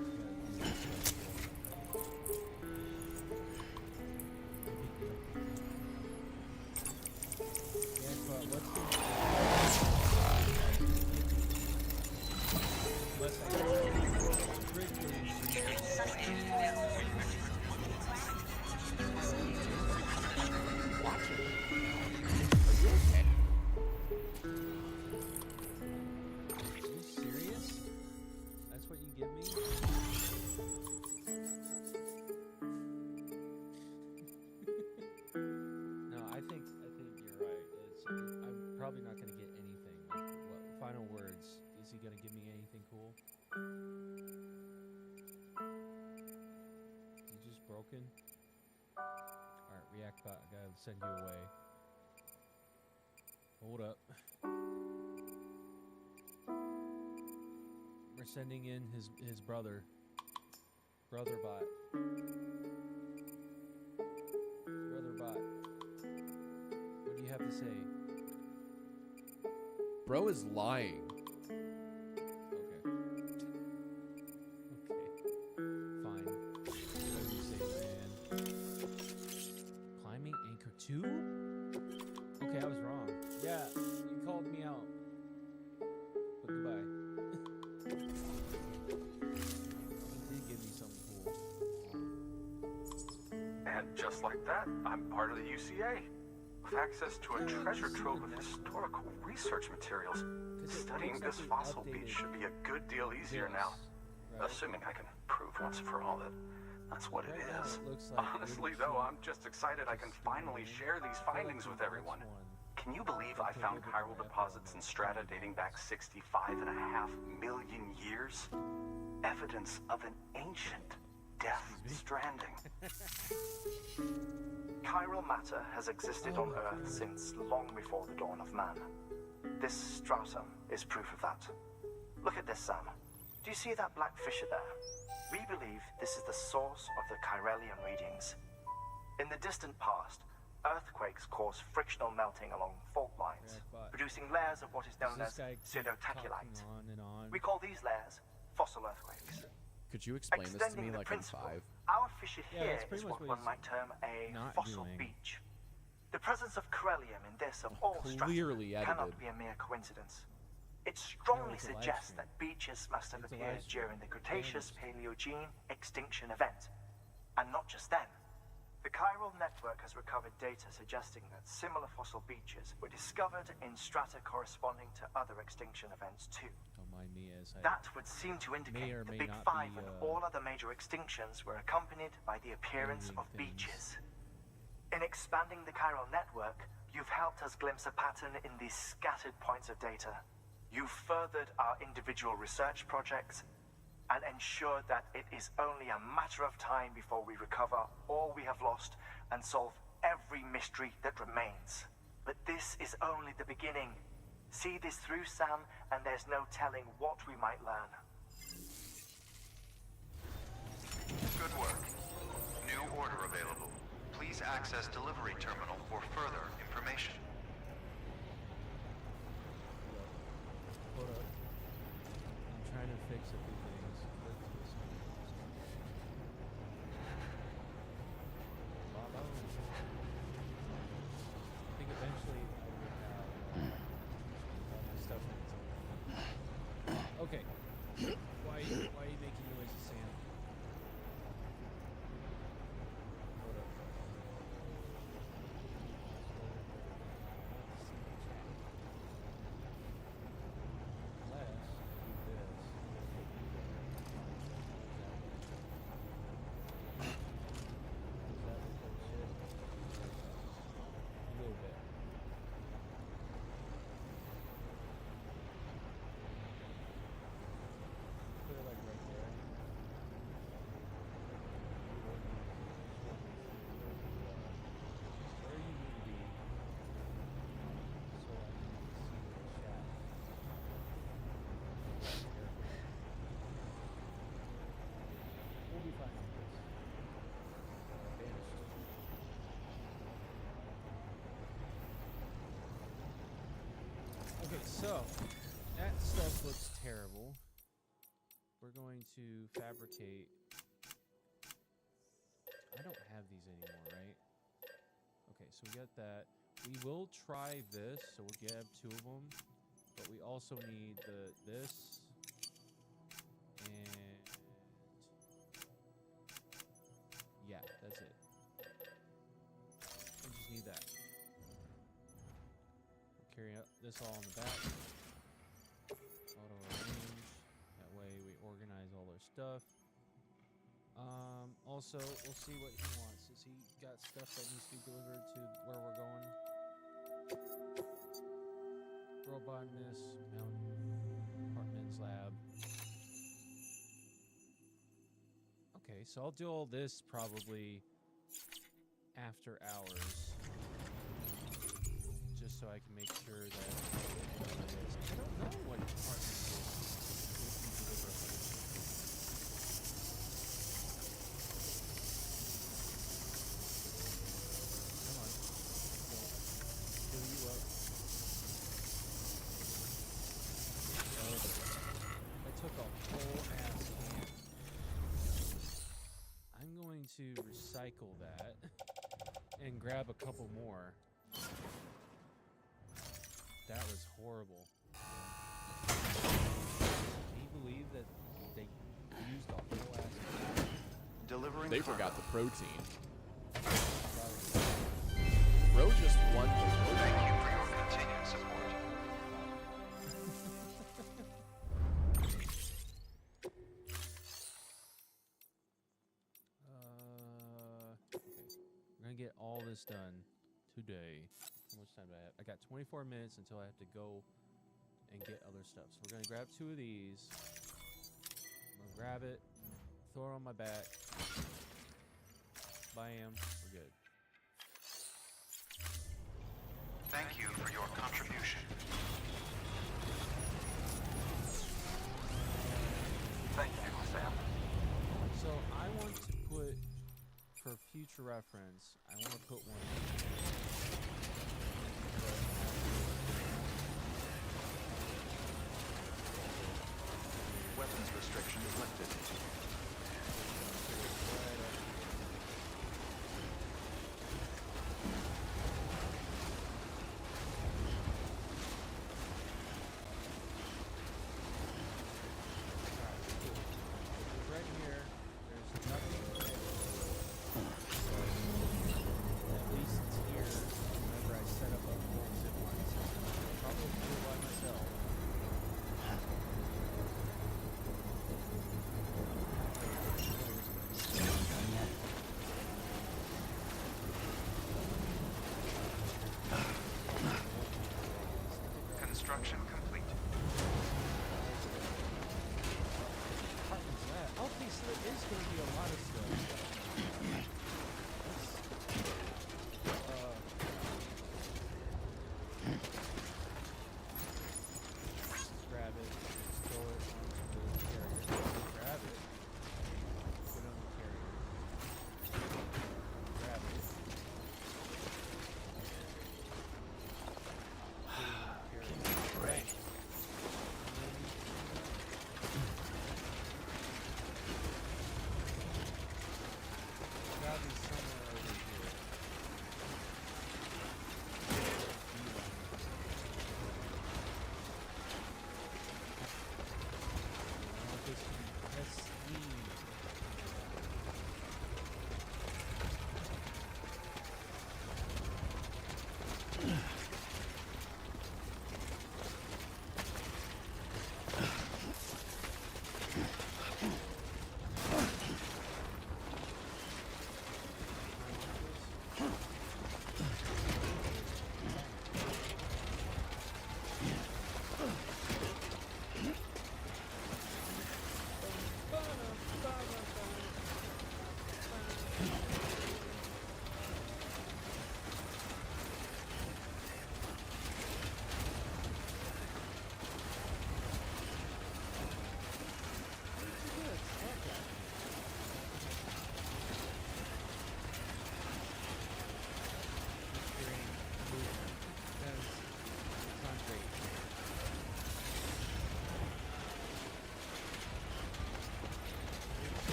Are you serious? That's what you give me? No, I think you're right. I'm probably not gonna get anything. What final words? Is he gonna give me anything cool? Is he just broken? Alright, react bot, I gotta send you away. Hold up. We're sending in his brother. Brother bot. Brother bot. What do you have to say? Bro is lying. Okay. Fine. Whatever you say, man. Climbing Anchor 2? Okay, I was wrong. Yeah, you called me out. But goodbye. He did give me something cool. And just like that, I'm part of the UCA. With access to a treasure trove of historical research materials. Studying this fossil beach should be a good deal easier now. Assuming I can prove once for all that that's what it is. Honestly, though, I'm just excited I can finally share these findings with everyone. Can you believe I found chiral deposits in strata dating back 65.5 million years? Evidence of an ancient death stranding. Chiral matter has existed on Earth since long before the dawn of man. This stratum is proof of that. Look at this, Sam. Do you see that black fissure there? We believe this is the source of the chiralian readings. In the distant past, earthquakes cause frictional melting along fault lines, producing layers of what is known as pseudotachylite. We call these layers fossil earthquakes. Could you explain this to me like in 5? Our fissure here is what one might term a fossil beach. The presence of chiralium in this of all strata cannot be a mere coincidence. It strongly suggests that beaches must have appeared during the Cretaceous-Paleogene extinction event. And not just then. The chiral network has recovered data suggesting that similar fossil beaches were discovered in strata corresponding to other extinction events too. Don't mind me as I that would seem to indicate the Big Five and all other major extinctions were accompanied by the appearance of beaches. In expanding the chiral network, you've helped us glimpse a pattern in these scattered points of data. You've furthered our individual research projects and ensured that it is only a matter of time before we recover all we have lost and solve every mystery that remains. But this is only the beginning. See this through, Sam, and there's no telling what we might learn. Good work. New order available. Please access delivery terminal for further information. Hold up. I'm trying to fix a few things. Click to this one. Bravo. I think eventually I will have all my stuff in its own. Okay. Why are you making noises, Sam? Hold up. Okay, so that stuff looks terrible. We're going to fabricate. I don't have these anymore, right? Okay, so we got that. We will try this, so we'll get 2 of them. But we also need this and yeah, that's it. We just need that. Carry up this all on the back. Auto arrange. That way we organize all our stuff. Also, we'll see what he wants. Has he got stuff that needs to be delivered to where we're going? Robotness, mountain, apartments, lab. Okay, so I'll do all this probably after hours. Just so I can make sure that I don't know what apartment is. Come on. Fill you up. I took a whole ass can. I'm going to recycle that and grab a couple more. That was horrible. Can you believe that they used a whole ass? Delivering. They forgot the protein. Bro just won the protein. Thank you for your continued support. Okay. We're gonna get all this done today. How much time do I have? I got 24 minutes until I have to go and get other stuff. So we're gonna grab 2 of these. I'm gonna grab it, throw it on my back. Bam, we're good. Thank you for your contribution. Thank you, Sam. So I want to put, for future reference, I want to put one. Weapons restriction is lifted. Right here, there's nothing. At least it's here. Whenever I set up a whole zip line system, I'll probably do it by myself. Construction complete. Okay, so there is going to be a lot of stuff. Let's grab it. Let's throw it onto the carrier. Grab it. Put it on the carrier.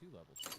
2 level 2s.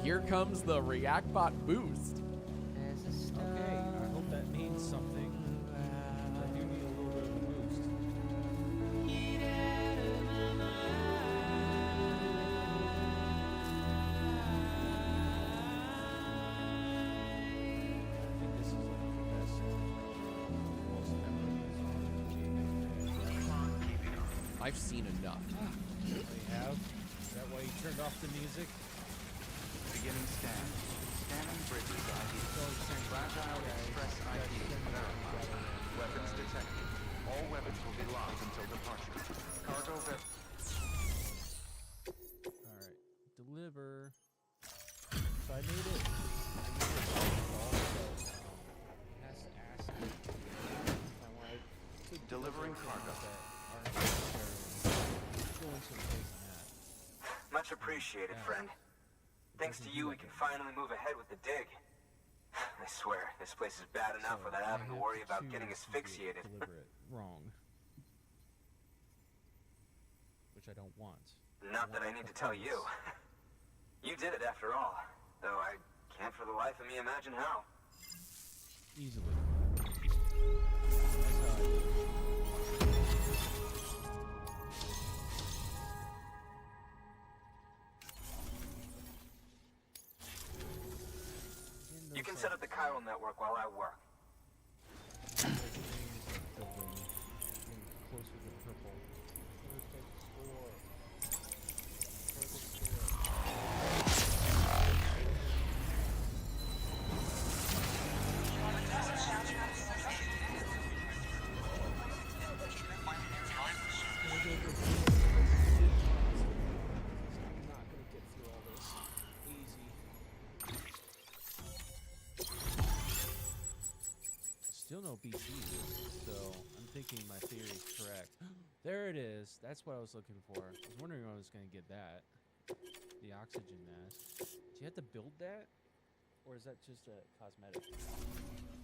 Here comes the ReactBot boost. Okay, I hope that means something. I do need a little bit of a boost. I think this is like the best, most memorable. I've seen enough. You have? Is that why you turned off the music? Beginning scan. Scanning bridges ID. Fragile Express ID verified. Weapons detected. All weapons will be locked until departure. Cargo Alright. Deliver. So I made it. Has to ask me if I wanted to delivering cargo. Much appreciated, friend. Thanks to you, we can finally move ahead with the dig. I swear, this place is bad enough without having to worry about getting asphyxiated. Deliver it wrong. Which I don't want. Not that I need to tell you. You did it after all. Though I can't for the life of me imagine how. Easily. You can set up the chiral network while I work. Still no BG, so I'm thinking my theory is correct. There it is. That's what I was looking for. I was wondering when I was going to get that. The oxygen mask. Do you have to build that? Or is that just a cosmetic?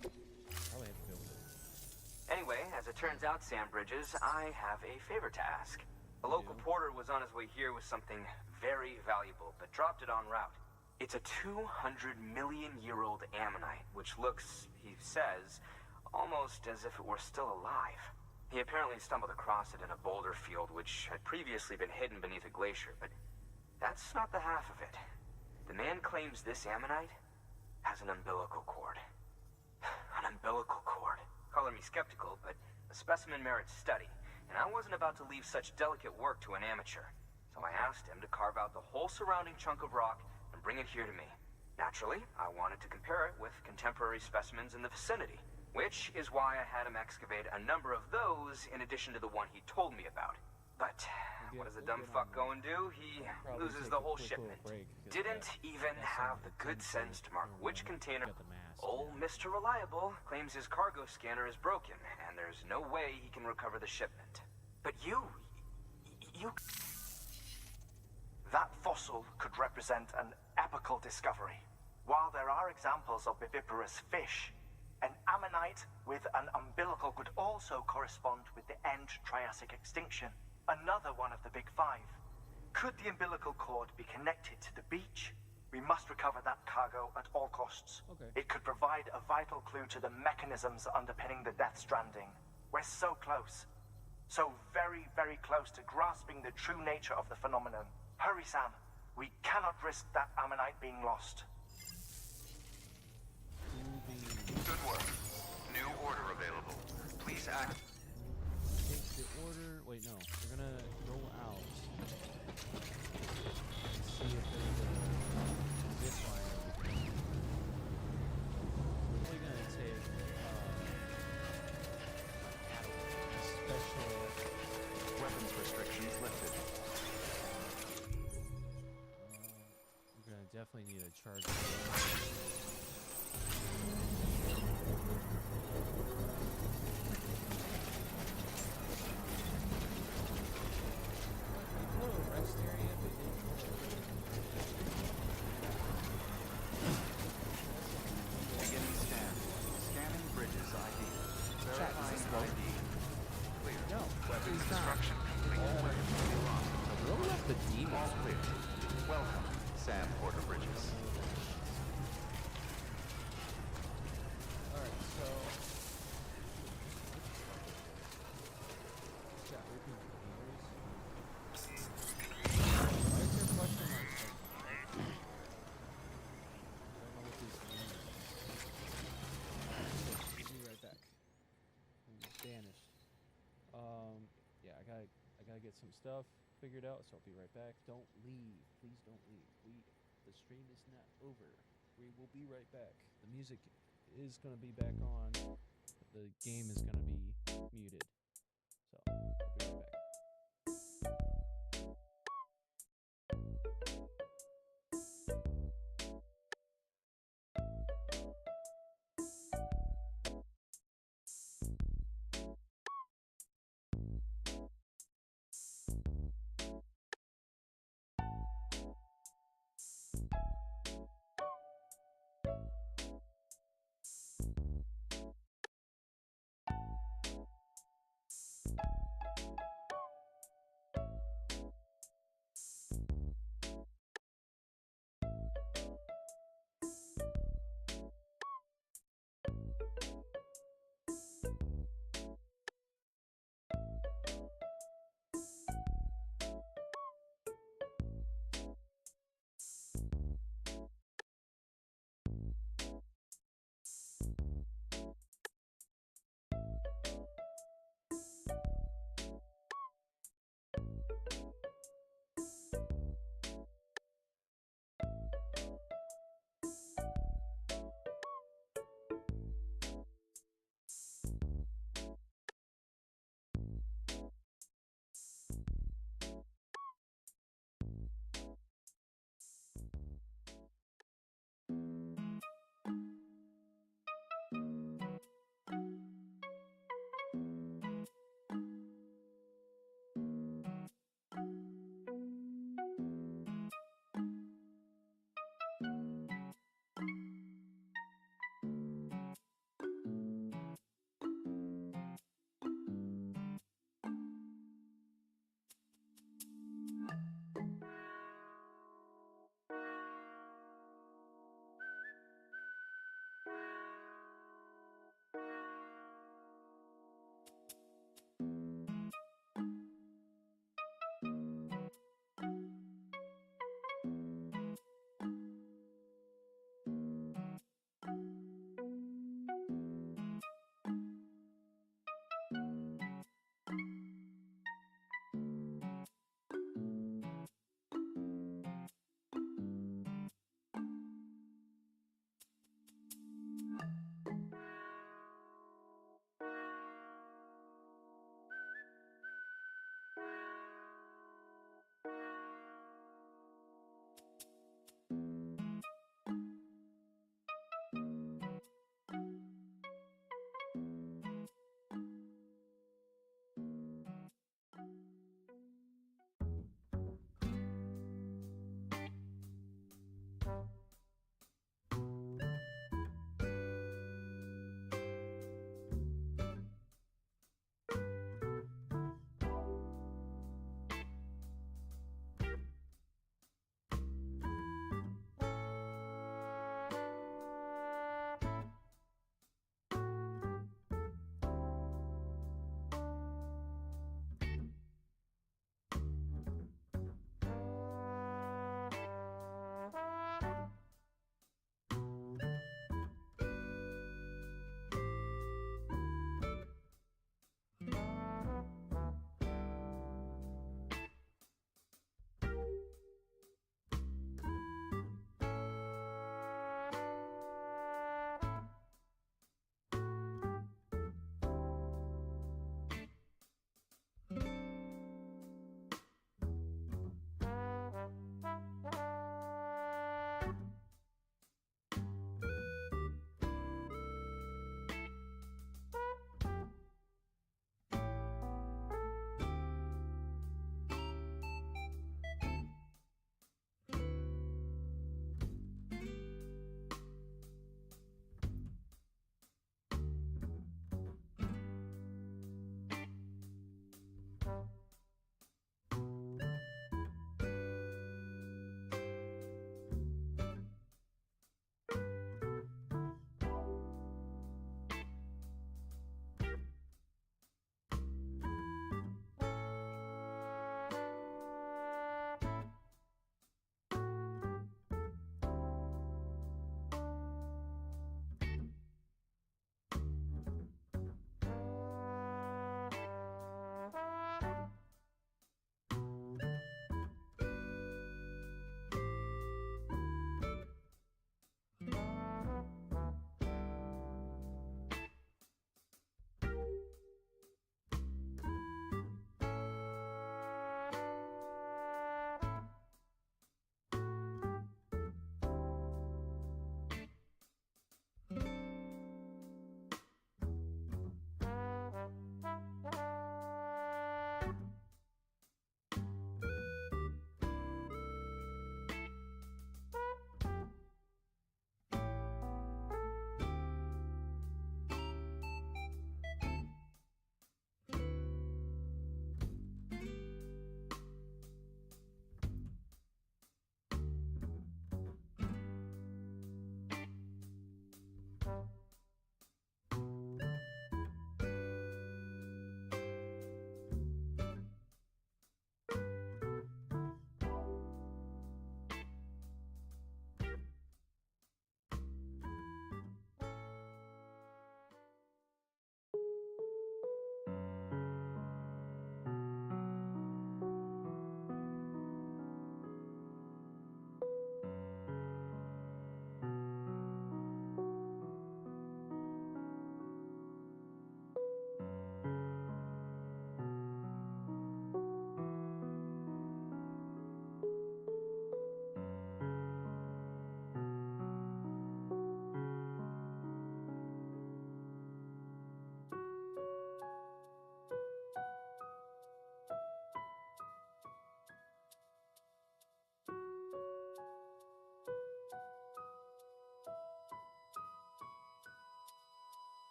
Probably have to build it. Anyway, as it turns out, Sam Bridges, I have a favor to ask. A local porter was on his way here with something very valuable, but dropped it en route. It's a 200-million-year-old ammonite, which looks, he says, almost as if it were still alive. He apparently stumbled across it in a boulder field which had previously been hidden beneath a glacier, but that's not the half of it. The man claims this ammonite has an umbilical cord. An umbilical cord. Color me skeptical, but the specimen merits study, and I wasn't about to leave such delicate work to an amateur. So I asked him to carve out the whole surrounding chunk of rock and bring it here to me. Naturally, I wanted to compare it with contemporary specimens in the vicinity, which is why I had him excavate a number of those in addition to the one he told me about. But what does the dumb fuck go and do? He loses the whole shipment. Didn't even have the good sense to mark which container. Old Mr. Reliable claims his cargo scanner is broken, and there's no way he can recover the shipment. But you... That fossil could represent an epical discovery. While there are examples of viviparous fish, an ammonite with an umbilical could also correspond with the end Triassic extinction, another one of the big five. Could the umbilical cord be connected to the beach? We must recover that cargo at all costs. It could provide a vital clue to the mechanisms underpinning the Death Stranding. We're so close. So very, very close to grasping the true nature of the phenomenon. Hurry, Sam. We cannot risk that ammonite being lost. Good work. New order available. Please act. Take the order. Wait, no. We're gonna go out. See if there's a zip line. We're really gonna take a special weapons restrictions lifted. We're gonna definitely need a charger. Rest area, but Beginning scan. Scanning bridges ID. Verifying ID. Clear. No, Weapons he's not. destruction complete. All weapons will be lost until Roll up the demons. all clear. Welcome, Sam Porter Bridges. alright, so why is there question marks? I don't know what these mean. We'll be right back. He's banished. Yeah, I gotta get some stuff figured out, so I'll be right back. Don't leave. Please don't leave. The stream is not over. We will be right back. The music is gonna be back on. The game is gonna be muted. So I'll be right back.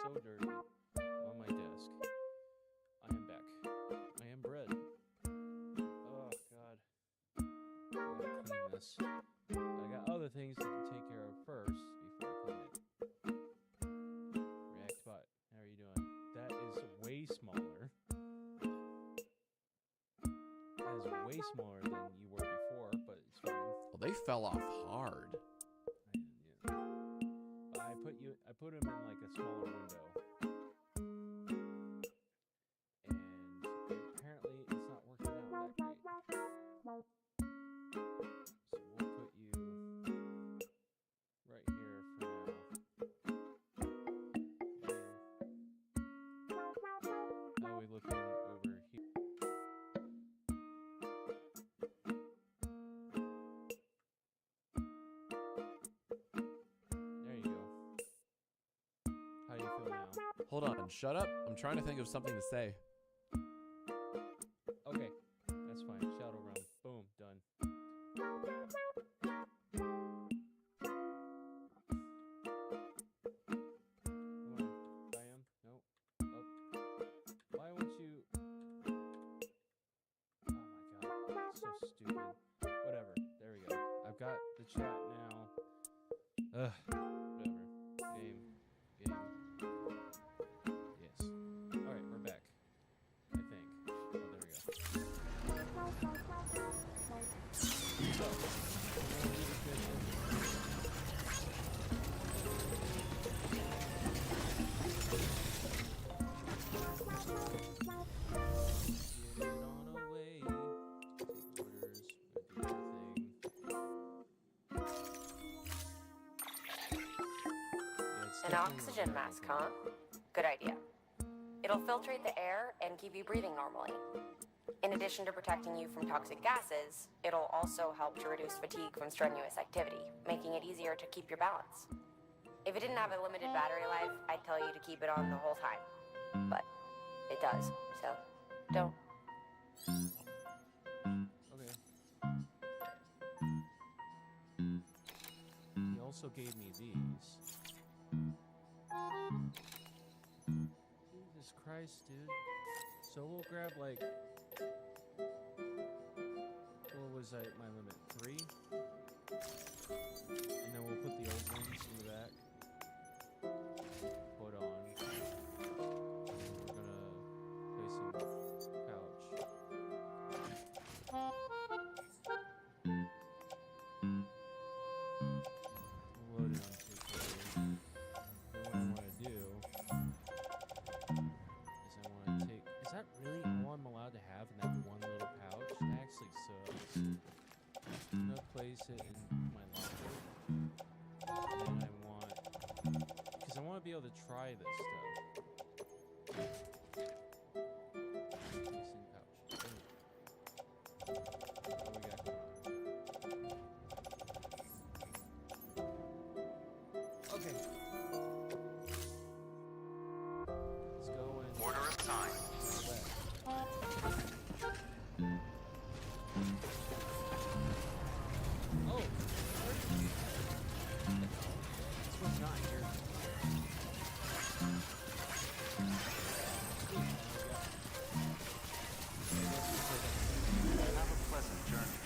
so dirty on my desk. I am back. I am bread. Oh God. I gotta clean this. I got other things to take care of first before I clean it. React bot. How are you doing? That is way smaller. That is way smaller than you were before, but it's fine. Well, they fell off hard. I put him in like a smaller window. And apparently it's not working out that great. So we'll put you right here for now. How are we looking over here? There you go. How do you feel now? Hold on, shut up. I'm trying to think of something to say. Okay, that's fine. Shadow realm. Boom, done. Come on, Bam. No. Up. Why won't you? Oh my God, so stupid. Whatever. There we go. I've got the chat now. Ugh. Whatever. Game. Yes. Alright, we're back. I think. Oh, there we go. So, get it on away. Take orders. Do your thing. Yeah, it's An definitely oxygen not mask, working. huh? Good idea. It'll filtrate the air and keep you breathing normally. In addition to protecting you from toxic gases, it'll also help to reduce fatigue from strenuous activity, making it easier to keep your balance. If it didn't have a limited battery life, I'd tell you to keep it on the whole time. But it does, so don't. Okay. He also gave me these. Jesus Christ, dude. So we'll grab like, what was my limit? 3? And then we'll put the old ones in the back. Put on. We're gonna place some pouch. We'll load it onto it. Then what I want to do is I want to take. Is that really all I'm allowed to have in that one little pouch? That actually sucks. I'm gonna place it in my locker. And then because I want to be able to try this stuff. Place in pouch. Boom. What do we got going on? Okay. Let's go and Order of time. Oh! This one's not here. Have a pleasant journey.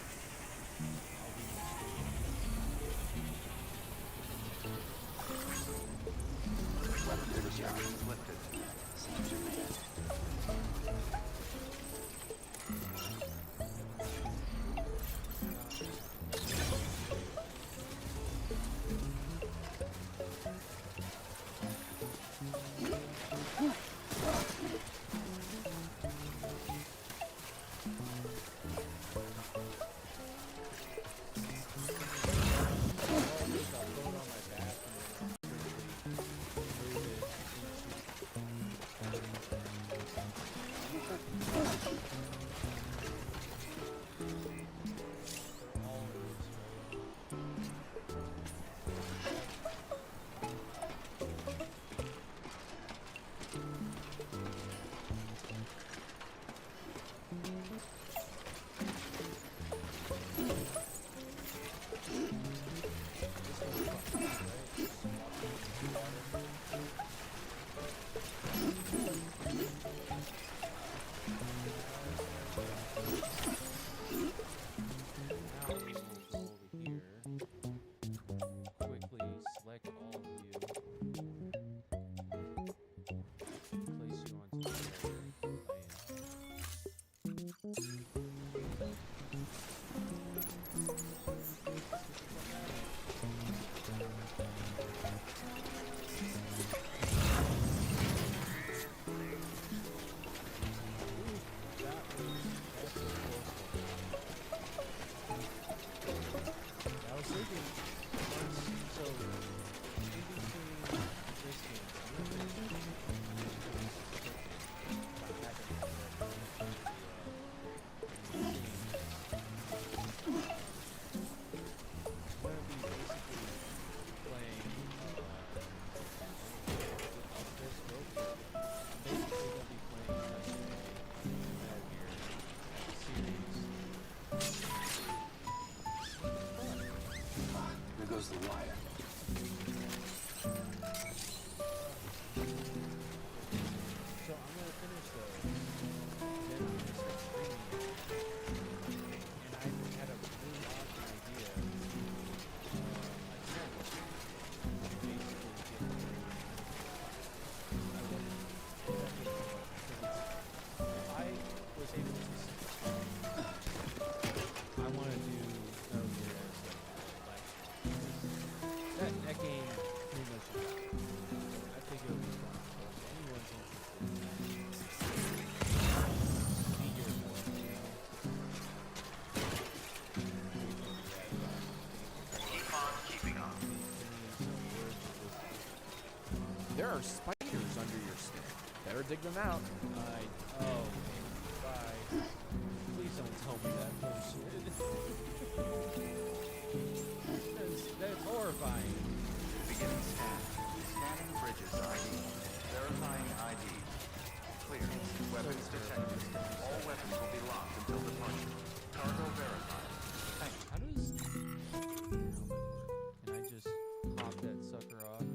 There are spiders under your skin. Better dig them out. Oh, bye. Please don't tell me that bullshit. That's horrifying. Beginning scan. Scanning bridges ID. Verifying ID. Clear. Weapons detected. All weapons will be locked until departure. Cargo verified. Thank you. How does can I just pop that sucker off?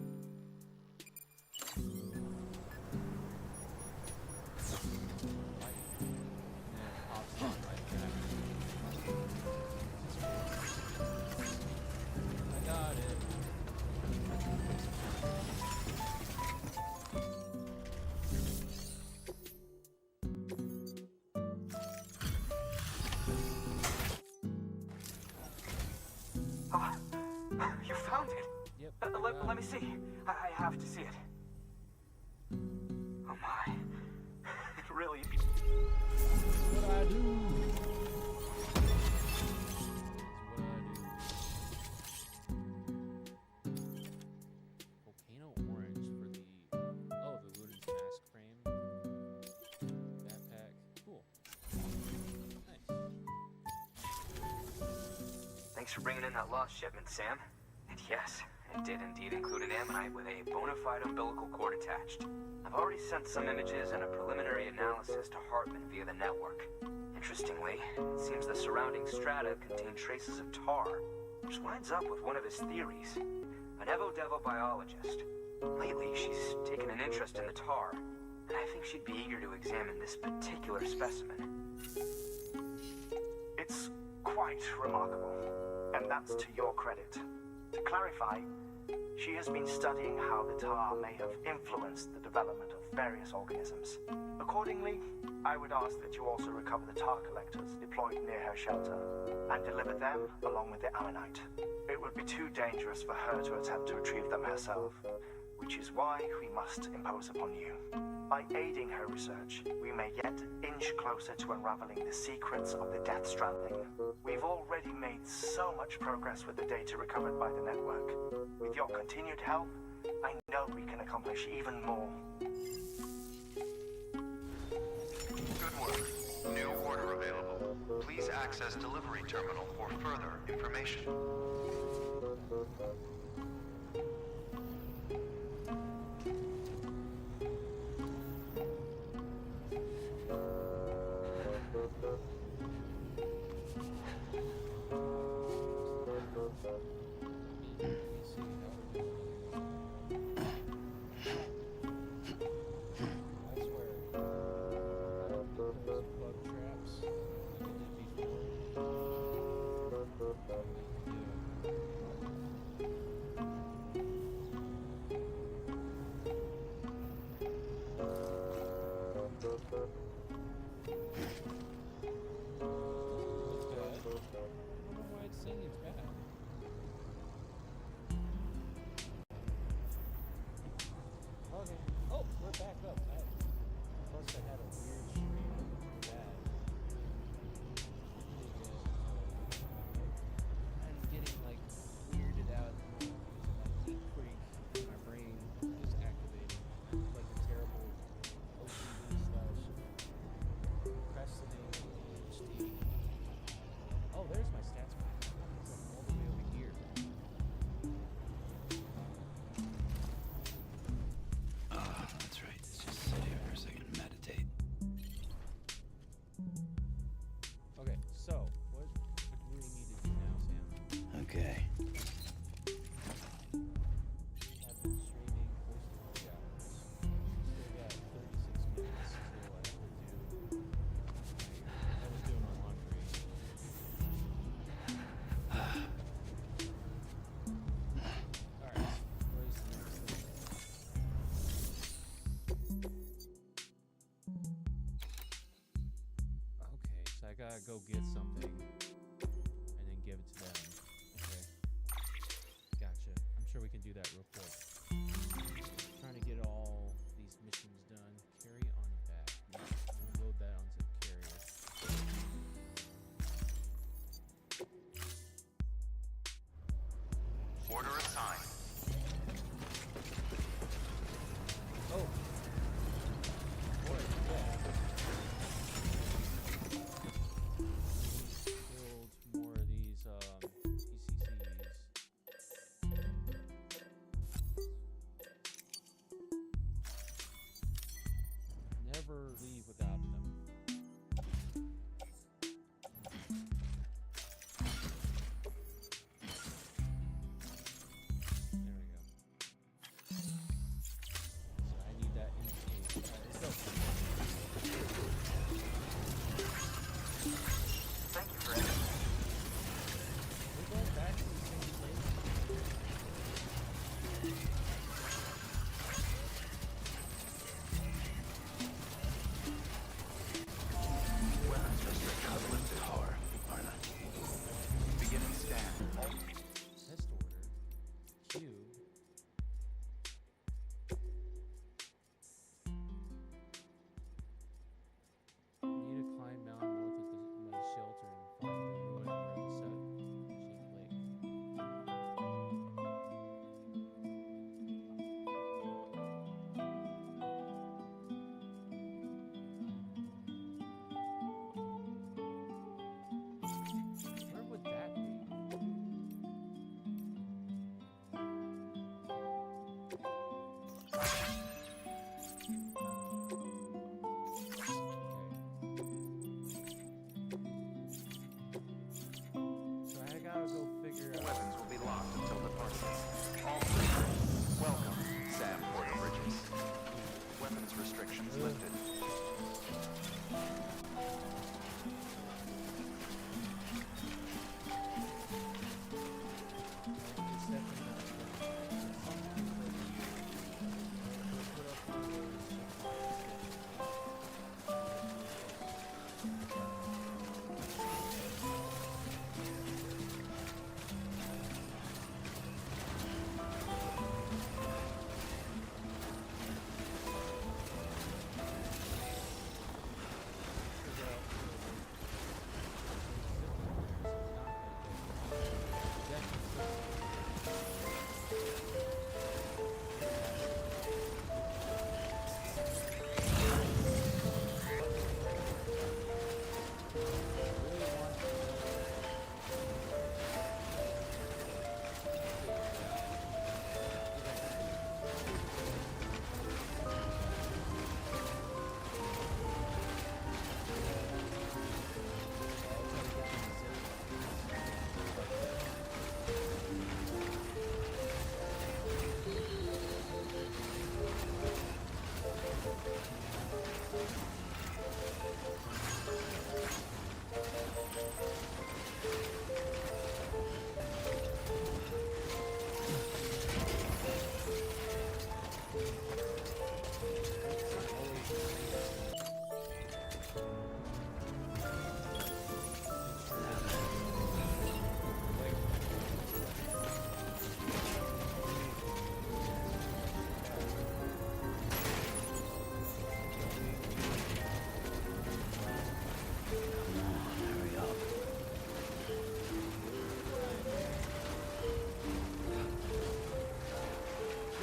I got it. Ah, you found it. Yep. Let me see. I have to see it. Oh my. It really. That's what I do. Volcano orange for the the Luden's mask frame. Backpack. Cool. Nice. Thanks for bringing in that lost shipment, Sam. And yes, it did indeed include an ammonite with a bona fide umbilical cord attached. I've already sent some images and a preliminary analysis to Hartman via the network. Interestingly, it seems the surrounding strata contain traces of tar, which lines up with one of his theories. An Evo-Devo biologist. Lately, she's taken an interest in the tar, and I think she'd be eager to examine this particular specimen. It's quite remarkable, and that's to your credit. To clarify, she has been studying how the tar may have influenced the development of various organisms. Accordingly, I would ask that you also recover the tar collectors deployed near her shelter and deliver them along with the ammonite. It would be too dangerous for her to attempt to retrieve them herself, which is why we must impose upon you. By aiding her research, we may yet inch closer to unraveling the secrets of the Death Stranding. We've already made so much progress with the data recovered by the network. With your continued help, I know we can accomplish even more. Good work. New order available. Please access delivery terminal for further information. Okay. Oh, we're back up. Plus, I had a weird stream for that. I'm getting like weirded out using my Geek Freak and my brain is activated like a terrible OCD/procrastinating ADHD. Oh, there's my stats bar. It's like all the way over here. That's right. Let's just sit here for a second and meditate. Okay, so what do we need to do now, Sam? Okay. We have been streaming close to 3 hours. Still got 36 minutes till I have to do. I was doing my laundry. Alright, what is the next thing? Okay, so I gotta go get something and then give it to them. Okay. Gotcha. I'm sure we can do that real quick. Trying to get all these missions done. Carry on back. No, we'll load that onto the carrier. Order assigned.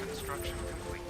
Construction complete.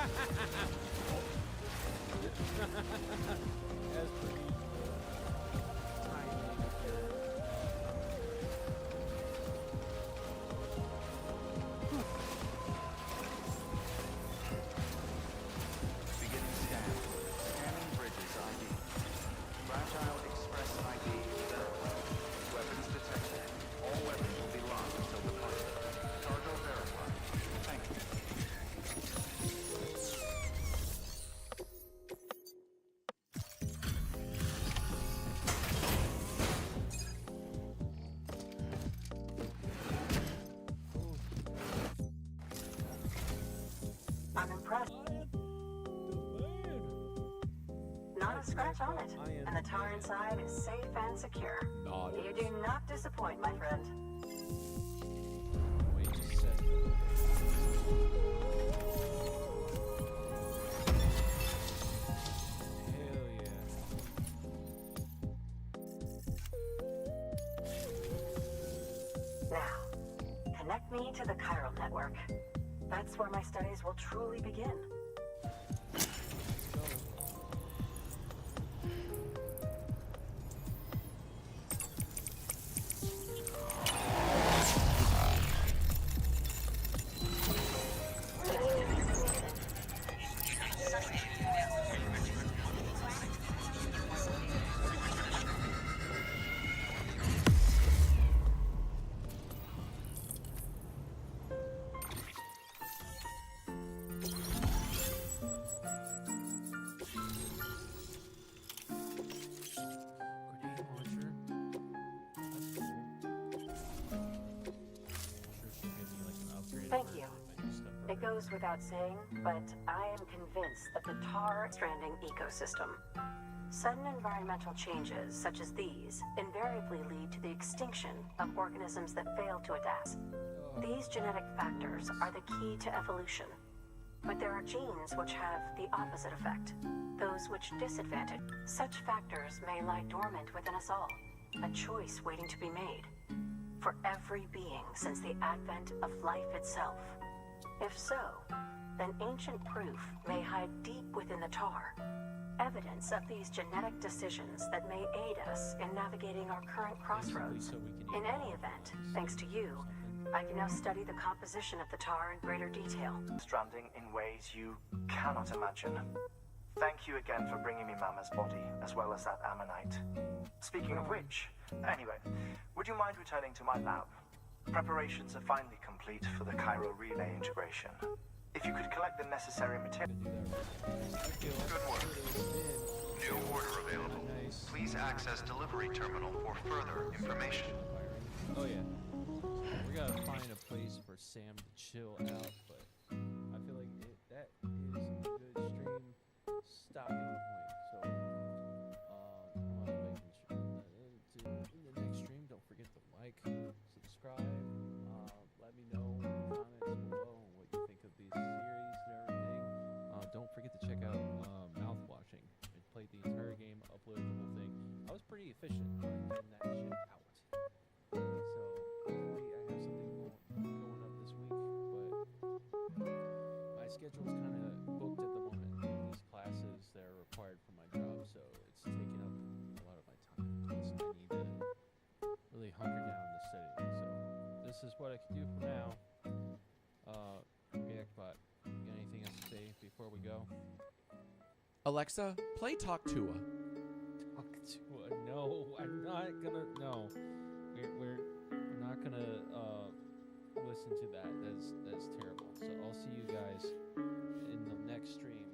As per the timing of your Beginning scan. Scanning bridges ID. Fragile Express ID verified. Weapons detected. All weapons will be locked until departure. Cargo verified. Thank you. I'm impressed. Not a scratch on it, and the tar inside is safe and secure. You do not disappoint, my friend. way to set Hell yeah. Now, connect me to the chiral network. That's where my studies will truly begin. Grenade launcher. That's cool. I'm sure she'll give me like an upgrade. Thank you. It goes without saying, but I am convinced that the tar Stranding ecosystem. Sudden environmental changes such as these invariably lead to the extinction of organisms that fail to adapt. These genetic factors are the key to evolution. But there are genes which have the opposite effect, those which disadvantage. Such factors may lie dormant within us all, a choice waiting to be made. For every being since the advent of life itself. If so, then ancient proof may hide deep within the tar. Evidence of these genetic decisions that may aid us in navigating our current crossroads. In any event, thanks to you, I can now study the composition of the tar in greater detail. Stranding in ways you cannot imagine. Thank you again for bringing me Mama's body, as well as that ammonite. Speaking of which, anyway, would you mind returning to my lab? Preparations are finally complete for the Cairo relay integration. If you could collect the necessary material. Good work. New order available. Please access delivery terminal for further information. Oh yeah. We gotta find a place for Sam to chill out, but I feel like that is a good stream stopping point. So I'm making sure in the next stream, don't forget to like, subscribe, let me know in the comments below what you think of these series and everything. Don't forget to check out Mouthwashing. I played the entire game, uploaded the whole thing. I was pretty efficient getting that shit out. So hopefully I have something going up this week, but my schedule is kind of booked at the moment. These classes that are required for my job, so it's taking up a lot of my time. Plus I need to really hunker down the studying. So this is what I can do for now. Reactbot, you got anything else to say before we go? Alexa, play Talk Tua. Talk Tua? No, I'm not gonna. No, we're not gonna listen to that. That's terrible. So I'll see you guys in the next stream.